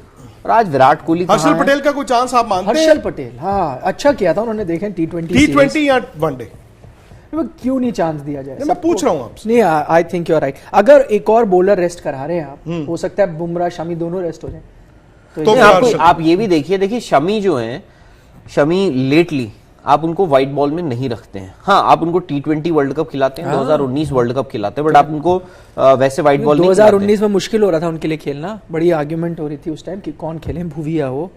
और आज विराट कोहली कहाँ हर्षल है? पटेल का कोई चांस आप मानते हैं? हर्षल पटेल, हाँ अच्छा किया था उन्होंने, देखें T20 T20 या वनडे? क्यों नहीं चांस दिया जाए? मैं पूछ रहा हूं आपसे। नहीं, I think you are right. अगर एक और बॉलर रेस्ट करा रहे हैं आप, हो सकता है बुमराह शमी दोनों रेस्ट हो जाए। तो नहीं, फिर हर्षल- आप ये भी देखिए शमी जो हैं, शमी लेटली आप उनको व्हाइट बॉल में नहीं रखते हैं। हाँ, आप उनको T20 वर्ल्ड कप खिलाते हैं, 2019 वर्ल्ड कप खिलाते हैं, बट आप उनको वैसे व्हाइट बॉल नहीं खिलाते। 2019 में मुश्किल हो रहा था उनके लिए खेलना। बड़ी आर्ग्यूमेंट हो रही थी उस टाइम कि कौन खेले, भुवी या वो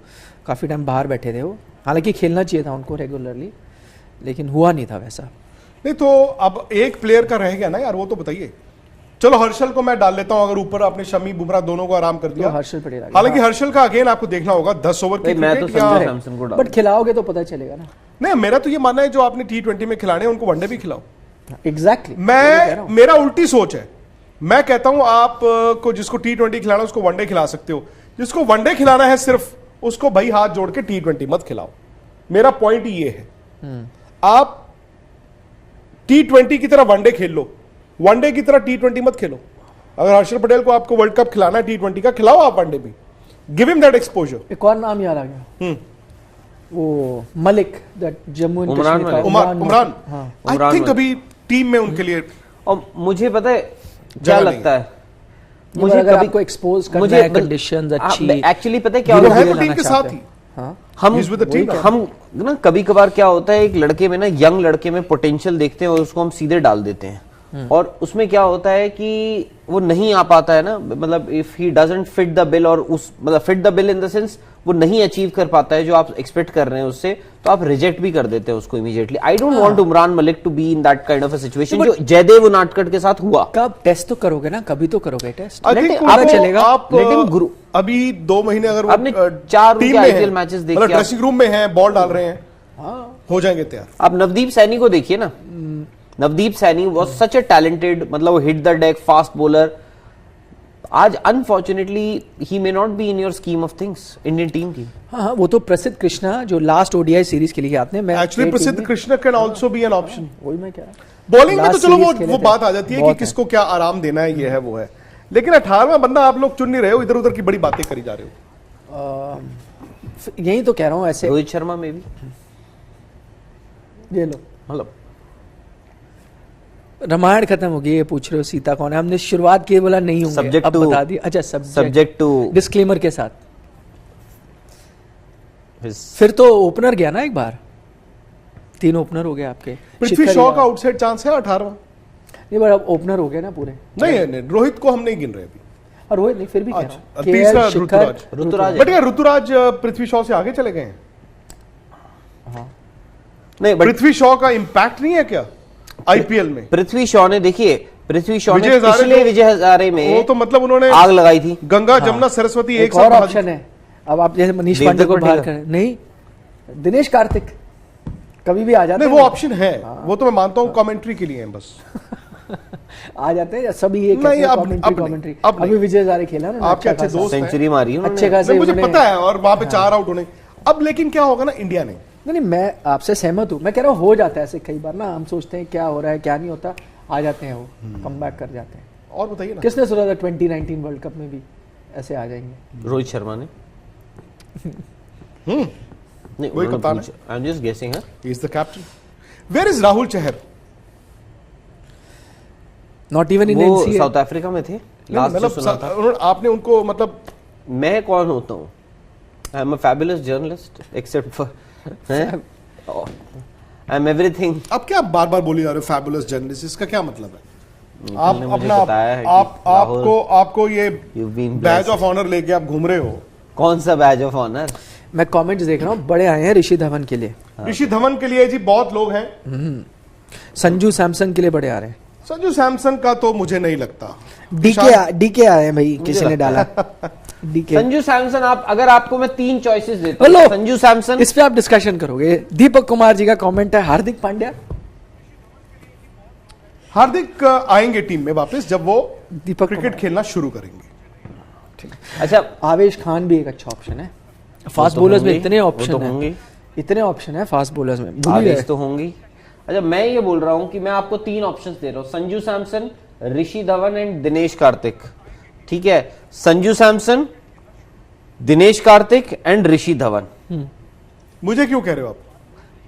काफी टाइम बाहर बैठे थे वो। हालांकि खेलना चाहिए था उनको रेगुलरली, लेकिन हुआ नहीं था वैसा। नहीं तो अब एक प्लेयर का रह गया ना यार, वो तो बताइए। चलो हर्षल को मैं डाल लेता हूं, अगर ऊपर आपने शमी बुमराह दोनों को आराम कर दिया। तो हर्षल पटेल आ गया। हालांकि हर्षल का अगेन आपको देखना होगा 10 ओवर की भाई, मैं तो क्रिकेट संजू या सैमसन को डाल बट खिलाओगे तो पता चलेगा ना। नहीं, मेरा तो ये मानना है जो आपने T20 में खिलाने हैं उनको वनडे भी खिलाओ। एग्जैक्टली मेरा उल्टी सोच है। मैं कहता हूं आप को जिसको T20 खिलाना उसको वनडे खिला सकते हो, जिसको वनडे खिलाना है सिर्फ उसको भाई हाथ जोड़ के T20 मत खिलाओ। मेरा पॉइंट ये है, आप T20 की तरह वनडे खेल लो, वनडे की तरह T20 मत खेलो। अगर हर्षल पटेल को आपको वर्ल्ड कप खिलाना है T20 का, खिलाओ आप वनडे भी, गिव हिम दैट एक्सपोजर। एक और नाम याद आ गया, वो मलिक, दैट जम्मू एंड उमरान कश्मीर का। मलिक। उमरान हाँ। आई उमरान थिंक मलिक। अभी टीम में उनके लिए और मुझे पता है क्या जगह नहीं लगता है, मुझे अगर आपको एक्सपोज करना है, कंडीशंस अच्छी, एक्चुअली पता है क्या वो होता है है, तो टीम के साथ ही। हाँ, हम He's with the team. हम ना कभी कभार क्या होता है, एक लड़के में ना, यंग लड़के में पोटेंशियल देखते हैं और उसको हम सीधे डाल देते हैं, और उसमें क्या होता है कि वो नहीं आ पाता है ना, मतलब if he doesn't fit the bill, और उस मतलब fit the bill in the sense वो नहीं अचीव कर पाता है जो आप एक्सपेक्ट कर रहे हैं उससे, तो आप रिजेक्ट भी कर देते हैं उसको immediately. I don't want Umran Malik to be in that kind of a situation जो जयदेव उनादकट के साथ हुआ। कब टेस्ट तो करोगे ना, कभी तो करोगे test. I Let think him- उनको आपको- चलेगा। आप Let him grow. अभी 2 महीने अगर वो आपने 4 टीम उनके में IPL हैं, मैचेस देखे, मतलब आप- ड्रेसिंग रूम में हैं, बॉल डाल रहे हैं, हो जाएंगे तैयार। आप नवदीप सैनी को देखिए ना, Navdeep Saini was such a talented, मतलब वो hit the deck fast bowler. आज unfortunately he may not be in your scheme of things Indian team की। हाँ, वो तो प्रसिद्ध कृष्णा जो लास्ट ओडीआई सीरीज के लिए आते हैं, मैं एक्चुअली एक प्रसिद्ध टीम में- Krishna can also be an option. वही मैं कह रहा हूँ। बॉलिंग में तो Last चलो series खेले वो थे। बात आ जाती है कि बहुत किसको क्या आराम देना है, ये है वो है, लेकिन 18वां बंदा आप लोग चुन नहीं रहे हो, इधर उधर की बड़ी बातें करी जा रहे हो। यही तो कह रहा हूँ ऐसे। रोहित शर्मा में भी ये लो, मतलब रामायण खत्म हो गई, ये पूछ रहे हो सीता कौन है, हमने शुरुआत की बोला नहीं होंगे, Subject अब to- बता दिया। अच्छा, सब्जेक्ट टू डिस्क्लेमर के साथ। फिर तो ओपनर गया ना एक बार, 3 ओपनर हो गए आपके। पृथ्वी शिखर शॉ यादव। का आउटसाइड चांस है 18वां? नहीं, पर अब ओपनर हो गए ना पूरे। नहीं, रोहित को हम नहीं गिन रहे अभी। और रोहित नहीं, फिर भी कह रहा अच्छा, हूं। तीसरा KL, ऋतुराज। शिखर, ऋतुराज बट यार ऋतुराज पृथ्वी शॉ से आगे चले गए हैं। नहीं, बट पृथ्वी शॉ का इंपैक्ट नहीं है क्या आईपीएल में? पृथ्वी शॉ ने, देखिए पृथ्वी शॉ ने विजय हजारे पिछले तो- विजय हजारे में वो तो मतलब उन्होंने आग लगाई थी। गंगा जमुना सरस्वती एक एक और साथ ऑप्शन है। अब आप जैसे मनीष देवदत्त पांडे को बाहर पटेल। करें, नहीं दिनेश कार्तिक कभी भी आ जाते नहीं, हैं। वो ऑप्शन है, वो तो मैं मानता हूँ कमेंट्री के लिए है बस। आ जाते हैं सभी ये कहते नहीं, हैं अब कमेंट्री। अब नहीं। अभी विजय हजारे खेला ना, आपके अच्छा अच्छे खासा। दोस्त हैं। सेंचुरी मारी उन्होंने। अच्छे खासे नहीं, मुझे उन्होंने- पता है, और वहां पे 4 आउट होने। अब लेकिन क्या होगा ना, इंडिया ने नहीं नहीं, मैं आपसे सहमत हूँ। मैं कह रहा हूँ हो जाता है ऐसे कई बार ना, हम सोचते हैं क्या हो रहा है क्या नहीं होता, आ जाते हैं वो, कम बैक कर जाते हैं। और बताइए ना, किसने सोचा था 2019 वर्ल्ड कप में भी ऐसे आ जाएंगे? रोहित शर्मा ने। नहीं, वही कप्तान है। आई am just guessing. He is the captain. Where is Rahul Chahar? Not even in वो एनसीए। साउथ अफ्रीका में थे लास्ट मतलब सुना था। आपने उनको मतलब मैं कौन होता हूँ? I am a fabulous journalist except for I am everything. अब क्या बार बार बोली जा रहे हो फैबुलस जर्नलिस्ट, इसका क्या मतलब है? आप तुमने मुझे अपना बताया है कि आप राहुल, आपको ये you've been badge blessed. Of honour लेके आप घूम रहे हो। कौन सा बैज ऑफ ऑनर? मैं कमेंट्स देख रहा हूँ, बड़े आए हैं ऋषि धवन के लिए, ऋषि धवन के लिए जी बहुत लोग हैं। संजू सैमसन के लिए बड़े आ रहे हैं, संजू सैमसन का तो मुझे नहीं लगता। डीके आए हैं भाई, किसी ने डाला डीके। संजू सैमसन। आप अगर आपको मैं 3 चॉइसेस देता हूँ, हेलो, संजू सैमसन, इस पे आप डिस्कशन करोगे। दीपक कुमार जी का कमेंट है, हार्दिक पांड्या। हार्दिक आएंगे टीम में वापस जब वो दीपक क्रिकेट कुमार। खेलना शुरू करेंगे। अच्छा आवेश खान भी एक अच्छा ऑप्शन है। फास्ट तो बॉलर्स में होंगे, इतने वो ऑप्शन तो हैं, होंगे। इतने ऑप्शन है फास्ट बॉलर्स में, भूल ही आवेश गए। तो होंगी। अच्छा, मैं ये बोल रहा हूं कि मैं आपको 3 ऑप्शंस दे रहा हूं, संजू सैमसन, ऋषि धवन एंड दिनेश कार्तिक। ठीक है, संजू सैमसन, दिनेश कार्तिक एंड ऋषि धवन। मुझे क्यों कह रहे हो आप?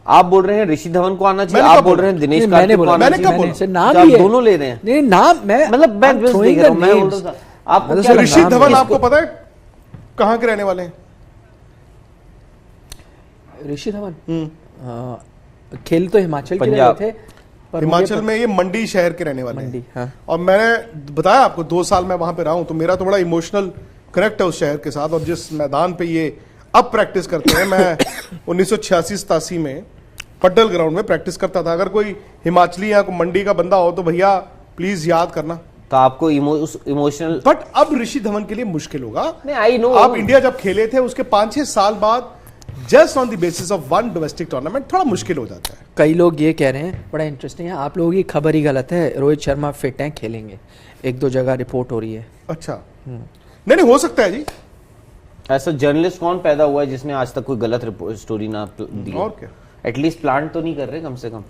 आप बोल रहे हैं ऋषि धवन को आना चाहिए, मैंने आप कब बोल बोला? रहे हैं दिनेश नहीं, मैंने कार्तिक को बोला, आना मैंने चाहिए। कब बोला? से नाम तो आप ही है। दोनों ले रहे हैं। नहीं नाम मैं मतलब मैं I'm just throwing देख रहा the हूं, मैं बोल names। रहा था आपको मतलब क्या सिर्फ ऋषि नाम धवन है। आपको पता है कहाँ के रहने वाले हैं? ऋषि धवन खेल तो हिमाचल के पंजाब। रहे थे, पर हिमाचल मुझे में ये मंडी शहर के रहने वाले मंडी, हैं। हाँ। और मैंने बताया आपको 2 साल मैं वहां पे रहा हूं, तो मेरा तो बड़ा इमोशनल कनेक्ट है उस शहर के साथ। और जिस मैदान पे ये अब प्रैक्टिस करते हैं, मैं 1986-87 में पड्डल ग्राउंड में प्रैक्टिस करता था। अगर कोई हिमाचली या कोई मंडी का बंदा हो तो भैया प्लीज याद करना। तो आपको उस इमोशनल। बट अब ऋषि धवन के लिए मुश्किल होगा। नहीं, आई नो। आप इंडिया जब खेले थे उसके 5-6 साल बाद just on the basis of one domestic tournament थोड़ा मुश्किल हो जाता है। कई लोग ये कह रहे हैं, बड़ा इंटरेस्टिंग है, आप लोगों की खबर ही गलत है, रोहित शर्मा फिट हैं, खेलेंगे। 1-2 जगह रिपोर्ट हो रही है। अच्छा, नहीं हो सकता है जी। ऐसा जर्नलिस्ट कौन पैदा हुआ है जिसने आज तक कोई गलत स्टोरी ना दी? और क्या, एटलीस्ट प्लांट तो नहीं कर रहे कम से कम।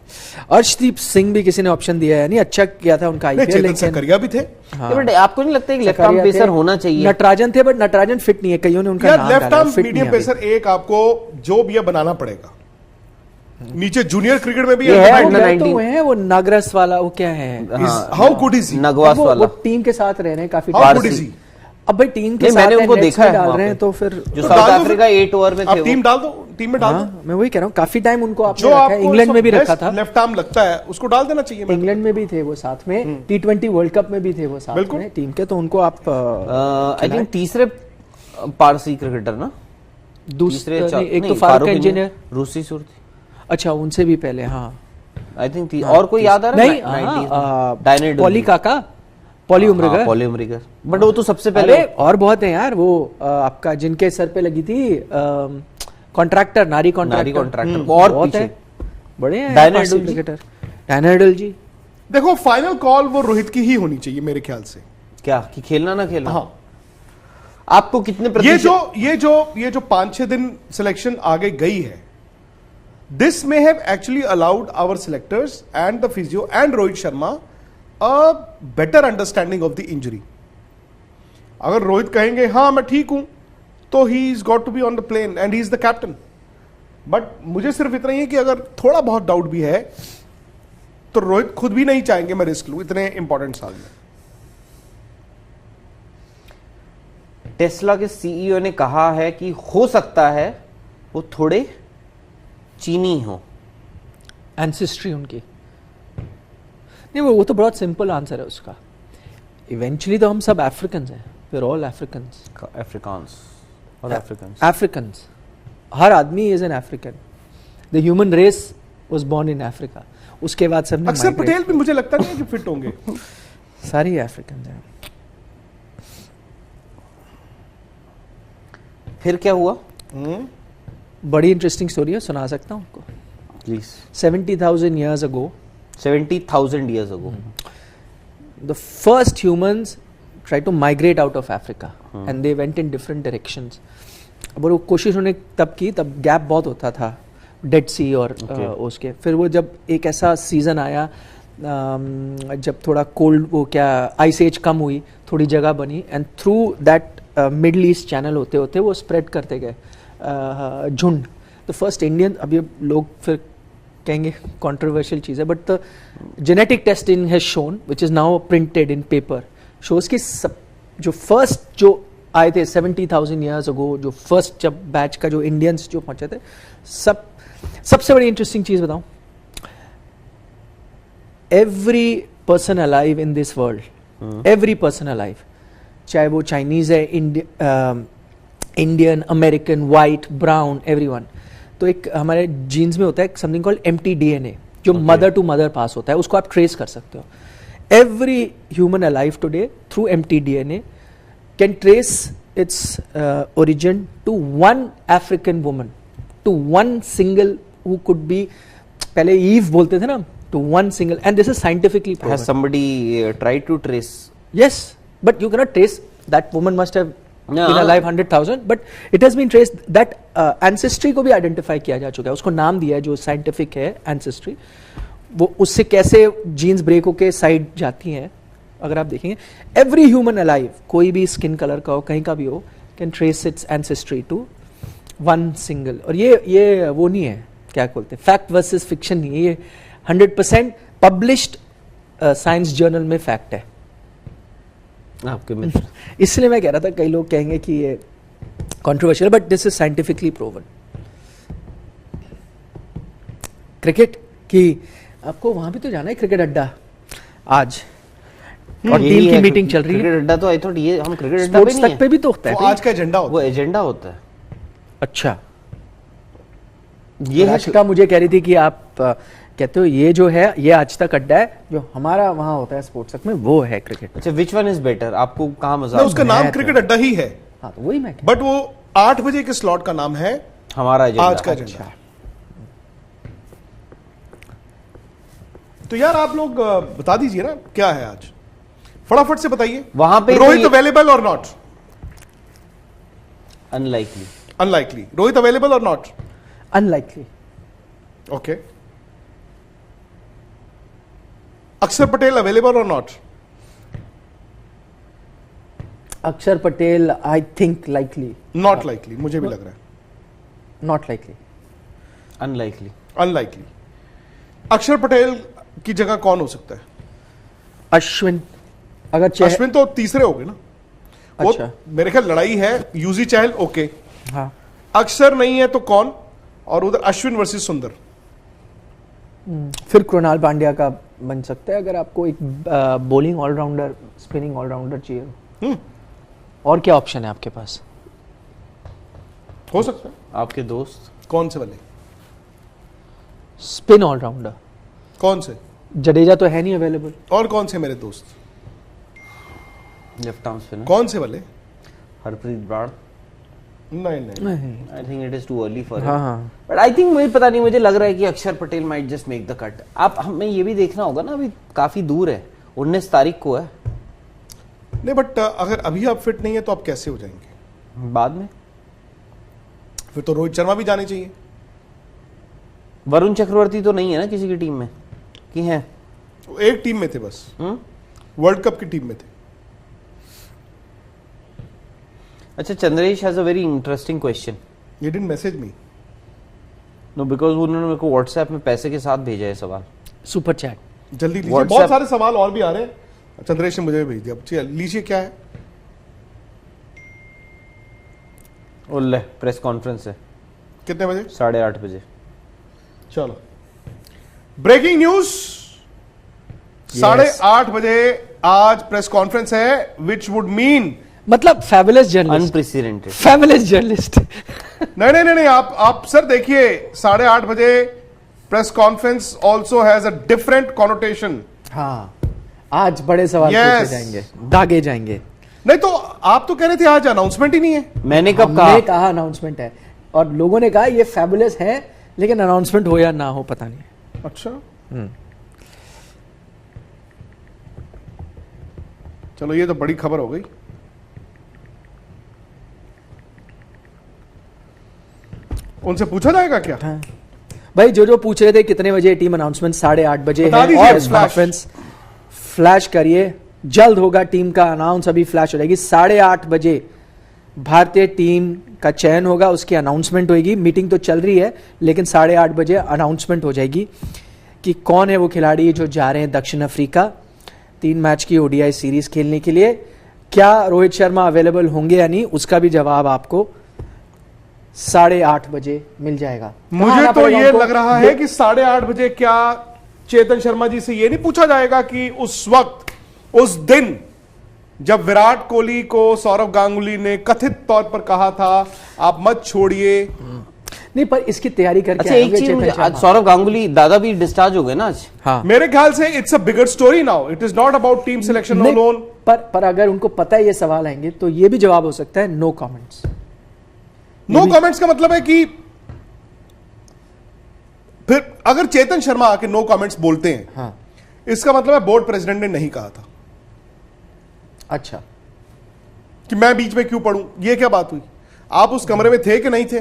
अर्शदीप सिंह भी किसी ने ऑप्शन दिया है, नहीं अच्छा किया था उनका नहीं आईपीएल, चेतन लेकिन सकरिया भी थे हाँ। बट आपको नहीं लगता है कि लेफ्ट आर्म सकरिया पेसर थे, होना चाहिए? नटराजन थे, बट नटराजन फिट नहीं है, कईयों ने उनका यार। नाम लेफ्ट डाला, आर्म फिट मीडियम नहीं है पेसर एक आपको जो भी है बनाना पड़ेगा। नीचे जूनियर क्रिकेट में भी ये है अभी। अंडर वो 19 तो है वो नागरस वाला, वो क्या है, हाउ गुड इज नगवास वो वाला। टीम के साथ रह रहे हैं काफी हाउ टाइम गुड से। Is he? अब भाई टीम के नहीं, साथ मैंने है, उनको नेट्स देखा में है डाल वहाँ रहे हैं, पे। तो फिर जो तो साउथ डाल दो अफ्रीका 8 ओवर में थे आप वो। टीम डाल दो, टीम में डाल दो। हाँ, मैं वही कह रहा हूँ, काफी टाइम उनको आपने जो रखा है, आपको इंग्लैंड में भी रखा था, लेफ्ट आर्म लगता है उसको डाल देना चाहिए। इंग्लैंड में भी थे वो साथ में, T20 वर्ल्ड कप में भी थे वो साथ बिल्कुल। में टीम के, तो उनको आप आई थिंक तीसरे पारसी क्रिकेटर ना, दूसरे तीसरे नहीं, एक तो फारूक इंजीनियर, रूसी सूरती। अच्छा उनसे भी पहले, हाँ आई थिंक और कोई याद आ रहा नहीं, डायनेट पॉली काका, पॉली उम्रगर, पॉली उम्रगर, बट वो तो सबसे अरे पहले। और बहुत है यार, वो आपका जिनके सर पे लगी थी कॉन्ट्रैक्टर, नारी नारी कॉन्ट्रैक्टर, कॉन्ट्रैक्टर और बहुत पीछे है, बड़े हैं डायना पारसी एडुल जी। क्रिकेटर। डायना एडुल जी, देखो फाइनल कॉल वो रोहित की ही होनी चाहिए मेरे ख्याल से। क्या कि खेलना ना खेलना? हाँ, आपको कितने प्रतिशत? ये जो 5-6 दिन सिलेक्शन आगे गई है, this may have actually allowed our selectors and the physio and Rohit Sharma a better understanding of the injury. अगर रोहित कहेंगे हाँ मैं ठीक हूं, तो he is got to be on the plane and he is the captain. But मुझे सिर्फ इतना ही है कि अगर थोड़ा बहुत डाउट भी है तो रोहित खुद भी नहीं चाहेंगे मैं रिस्क लूं इतने इंपॉर्टेंट साल में। टेस्ला के सीईओ ने कहा है कि हो सकता है वो थोड़े चीनी हो। एंसेस्ट्री उनकी, नहीं वो तो बहुत सिंपल आंसर है उसका, इवेंचुअली तो हम सब अफ्रीकन हैं, फिर ऑल अफ्रीकन्स, अफ्रीकांस और अफ्रीकन्स, अफ्रीकन्स, हर आदमी is an African, the human race was born in Africa, उसके बाद सबने अक्सर migrate पटेल भी मुझे लगता नहीं है कि फिट होंगे। सारी अफ्रीकन हैं। फिर क्या हुआ? बड़ी इंटरेस्टिंग स्टोरी है, सुना सकता हूँ आपको। Please. 70,000 years ago 70,000 years ago. the first humans tried to migrate out of Africa and they went in different directions. अब वो कोशिश उन्हें तब की, तब गैप बहुत होता था डेड सी और उसके। फिर वो जब एक ऐसा सीजन आया जब थोड़ा कोल्ड, वो क्या आइस एज कम हुई, थोड़ी जगह बनी, and through that middle east channel होते होते वो स्प्रेड करते गए झुंड। द फर्स्ट इंडियन, अब ये लोग फिर कहेंगे कंट्रोवर्शियल चीज़ है, but the genetic testing has shown which is now printed in paper, shows की सब जो फर्स्ट जो आए थे 70,000 years ago, जो फर्स्ट जब बैच का जो इंडियंस जो पहुंचे थे, सबसे बड़ी इंटरेस्टिंग चीज़ बताऊं, every person alive in this world, every person alive, चाहे वो चाइनीज है, Indian, American, white, brown, everyone, तो एक हमारे जीन्स में होता है समथिंग कॉल्ड एम्प्टी डीएनए, जो मदर टू मदर पास होता है, उसको आप ट्रेस कर सकते हो। Every human alive today through MT DNA can trace its origin to one African woman, to one single who could be, पहले ईव बोलते थे ना, to one single, and this is scientifically proven. Has somebody tried to trace? Yes, but you cannot trace. That woman must have No. been alive 100,000, but it has been traced. That ancestry को भी identify किया जा चुका है, उसको नाम दिया है जो साइंटिफिक है एंसेस्ट्री। वो उससे कैसे जीन्स ब्रेक होके साइड जाती हैं, अगर आप देखेंगे एवरी ह्यूमन अलाइव, कोई भी स्किन कलर का हो, कहीं का भी हो, can trace its ancestry to one single. और ये वो नहीं है, क्या बोलते हैं, फैक्ट वर्सेस फिक्शन नहीं है, ये 100% पब्लिश्ड साइंस जर्नल में फैक्ट है। आपके मित्र। इसलिए मैं कह रहा था, कई लोग कहेंगे कि ये controversial, but this is scientifically proven. Cricket की, आपको वहां भी तो जाना है, क्रिकेट अड्डा आज, और यही टीम की है, मीटिंग चल रही है। क्रिकेट अड्डा तो आई थॉट ये हम क्रिकेट अड्डा पे स्पोर्ट्स नहीं तक पे भी तो होता वो है आज का एजेंडा है, वो होता है। एजेंडा होता है। अच्छा, ये है राशिका मुझे कह रही थी कि आप कहते हो ये जो है ये आज तक अड्डा है, जो हमारा वहां होता है स्पोर्ट्स तक में, वो है क्रिकेट। अच्छा, विच वन इज बेटर? आपको कहाँ मजा ना, आता उसका है? नाम मैं क्रिकेट अड्डा ही है, हाँ, तो वही मैं बट वो 8 बजे के स्लॉट का नाम है हमारा एजेंडा। आज का एजेंडा। तो यार आप लोग बता दीजिए ना क्या है आज, फटाफट से बताइए। वहां पे रोहित अवेलेबल और not? Unlikely. Unlikely. Rohit available और नॉट? अनलाइकली। ओके। अक्षर पटेल अवेलेबल और नॉट? अक्षर Patel I think likely. Not likely, मुझे भी लग रहा है। Not likely. अनलाइकली। अनलाइकली। अक्षर पटेल की जगह कौन हो सकता है? अश्विन। अगर अश्विन तो तीसरे हो गए ना। वो अच्छा। मेरे ख्याल लड़ाई है, यूजी चहल ओके, हाँ, अक्षर नहीं है तो कौन, और उधर अश्विन वर्सेस सुंदर। फिर कृणाल पांड्या का बन सकता है, अगर आपको एक बॉलिंग ऑलराउंडर, स्पिनिंग ऑलराउंडर चाहिए। और क्या ऑप्शन है आपके पास? हो सकता है। आपके दोस्त कौन से वाले? स्पिन ऑलराउंडर कौन से? जडेजा तो है नहीं अवेलेबल। और कौन से मेरे दोस्त? लेफ्ट आर्म स्पिनर कौन से वाले? हरप्रीत ब्राड़। नहीं नहीं, I think it is too early for हाँ हाँ, बट आई थिंक मुझे पता नहीं, मुझे लग रहा है कि अक्षर Patel might just make the cut. आप हमें ये भी देखना होगा ना, अभी काफी दूर है, 19 तारीख को है। नहीं बट अगर अभी आप फिट नहीं है तो आप कैसे हो जाएंगे बाद में? फिर तो रोहित शर्मा भी जाने चाहिए। वरुण चक्रवर्ती तो नहीं है ना किसी की टीम में, कि है? वो एक टीम में थे बस, वर्ल्ड कप की टीम में थे। अच्छा, Chandresh has a very interesting question. ये didn't message me. No, because उन्होंने मेरे को व्हाट्सएप में पैसे के साथ भेजा है सवाल। Super chat. जल्दी लीजिए, WhatsApp- बहुत सारे सवाल और भी आ रहे हैं। चंद्रेश ने मुझे भी भेज दिया। चलिए, लीजिए क्या है। ओले, प्रेस कॉन्फ्रेंस है कितने बजे? 8:30 बजे। चलो, ब्रेकिंग न्यूज 8:30 बजे आज प्रेस कॉन्फ्रेंस है, विच वुड मीन मतलब fabulous journalist, unprecedented. Fabulous journalist. नहीं, आप सर देखिए, 8:30 बजे press conference also has a different connotation. हाँ, आज बड़े सवाल Yes. पूछे जाएंगे, दागे जाएंगे। नहीं तो आप तो कह रहे थे आज अनाउंसमेंट ही नहीं है। मैंने कब हमने कहा? कहा अनाउंसमेंट है और लोगों ने कहा ये फैबुलस है, लेकिन अनाउंसमेंट हो या ना हो पता नहीं। अच्छा, चलो ये तो बड़ी खबर हो गई। उनसे पूछा जाएगा क्या? हाँ। भाई जो पूछ रहे थे कितने बजे टीम अनाउंसमेंट, 8:30 बजे बता है। दीजिए, और फ्लैश। फ्रेंड्स फ्लैश करिए, जल्द होगा टीम का अनाउंस, अभी फ्लैश हो जाएगी। 8:30 बजे भारतीय टीम का चयन होगा, उसकी अनाउंसमेंट होगी। मीटिंग तो चल रही है, लेकिन 8:30 बजे अनाउंसमेंट हो जाएगी कि कौन है वो खिलाड़ी जो जा रहे हैं दक्षिण अफ्रीका 3 मैच की ओडीआई सीरीज खेलने के लिए। क्या रोहित शर्मा अवेलेबल होंगे या नहीं, उसका भी जवाब आपको 8:30 बजे मिल जाएगा। कहाँ मुझे आना तो पड़ेगा ये उनको? लग रहा है कि 8:30 बजे क्या चेतन शर्मा जी से ये नहीं पूछा जाएगा कि उस वक्त, उस दिन जब विराट कोहली को सौरव गांगुली ने कथित तौर पर कहा था आप मत छोड़िए। नहीं, पर इसकी तैयारी करके अच्छा आए एक होंगे चीज चेतन मुझे, शर्मा। आज सौरव गांगुली दादा भी डिस्चार्ज हो गए ना आज। हाँ, मेरे ख्याल से it's a bigger story now, it is not about team selection नहीं, अलोन। पर अगर उनको पता है ये सवाल आएंगे तो ये भी जवाब हो सकता है नो कमेंट्स। नो कमेंट्स का मतलब है कि फिर अगर चेतन शर्मा आके नो कमेंट्स बोलते हैं, हाँ, इसका मतलब है बोर्ड प्रेसिडेंट ने नहीं कहा था अच्छा। कि मैं बीच में क्यों पढ़ूं। ये क्या बात हुई? आप उस कमरे में थे कि नहीं थे?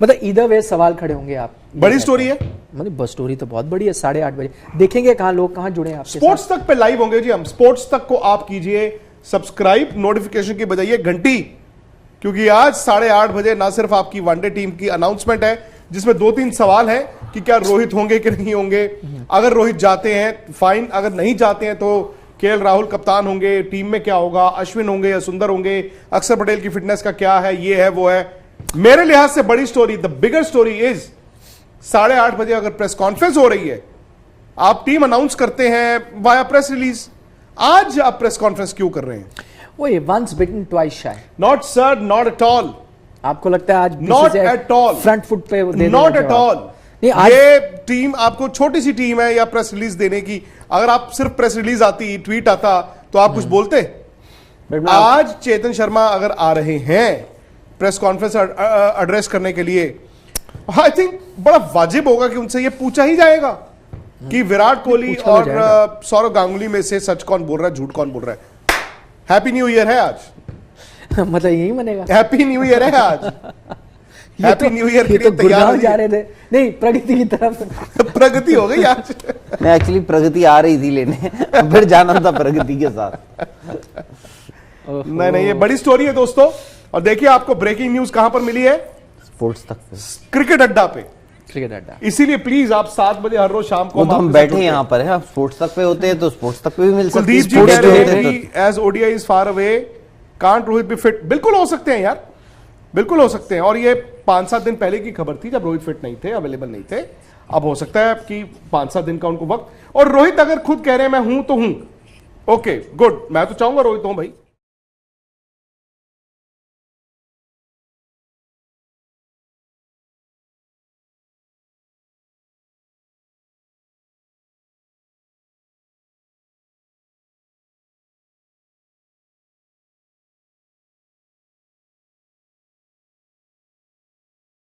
मतलब इधर वे सवाल खड़े होंगे आप। बड़ी स्टोरी है। मतलब बस स्टोरी तो बहुत बड़ी है। 8:30 बजे देखेंगे कहां लोग कहां जुड़े हैं आपके स्पोर्ट्स साथ। तक पे लाइव होंगे जी हम। स्पोर्ट्स तक को आप कीजिए सब्सक्राइब, नोटिफिकेशन की बजाइए घंटी, क्योंकि आज 8:30 बजे ना सिर्फ आपकी वनडे टीम की अनाउंसमेंट है जिसमें 2-3 सवाल हैं कि क्या रोहित होंगे कि नहीं होंगे। अगर रोहित जाते हैं फाइन, अगर नहीं जाते हैं तो केएल राहुल कप्तान होंगे, टीम में क्या होगा, अश्विन होंगे या सुंदर होंगे, अक्षर पटेल की फिटनेस का क्या है, ये है वो है। मेरे लिहाज से बड़ी story, the bigger story is 8:30 बजे अगर प्रेस कॉन्फ्रेंस हो रही है, आप टीम अनाउंस करते हैं वाया प्रेस रिलीज, आज आप प्रेस कॉन्फ्रेंस क्यों कर रहे हैं? वो ये once bitten twice shy. Not sir, not at all, आपको लगता है आज not at all, front foot पे दे नॉट एट ऑल। नहीं, आज ये टीम आपको छोटी सी टीम है या प्रेस रिलीज देने की, अगर आप सिर्फ प्रेस रिलीज आती, ट्वीट आता तो आप कुछ बोलते। आज चेतन शर्मा अगर आ रहे हैं प्रेस कॉन्फ्रेंस एड्रेस करने के लिए, आई थिंक बड़ा वाजिब होगा कि उनसे ये पूछा ही जाएगा कि विराट कोहली पूछा और जाएगा। सौरव गांगुली में से सच कौन बोल रहा है, झूठ कौन बोल रहा है। हैप्पी न्यू ईयर है आज, मतलब यही बनेगा। हैप्पी न्यू ईयर है आज। हैप्पी न्यू ईयर के ये लिए तो तैयार गुड़गांव जा होइए। रहे थे, नहीं प्रगति की तरफ। प्रगति हो गई आज। मैं एक्चुअली प्रगति आ रही थी लेने, फिर जाना था प्रगति के साथ। नहीं, ये बड़ी स्टोरी है दोस्तों। और देखिए आपको ब्रेकिंग न्यूज कहां पर मिली है? स्पोर्ट्स तक पे। क्रिकेट अड्डा पे। क्रिकेट अड्डा। इसीलिए प्लीज आप 7 बजे हर रोज शाम को वो तो हम आपके साथ बैठे जुड़ते हैं। यहाँ पर है, आप स्पोर्ट्स तक पे होते हैं तो स्पोर्ट्स तक पे भी मिल सकते कुलदीप जी स्पोर्ट्स कह पे रहे होते हैं हैं कि as ODI is far away can't Rohit be fit. बिल्कुल हो सकते हैं यार, बिल्कुल हो सकते हैं। और ये 5-7 दिन पहले की खबर थी जब रोहित फिट नहीं थे, अवेलेबल नहीं थे। अब हो सकता है कि 5-7 दिन का उनको वक्त। और रोहित अगर खुद कह रहे हैं मैं हूं तो हूं, ओके गुड, मैं तो चाहूंगा रोहित हूं भाई।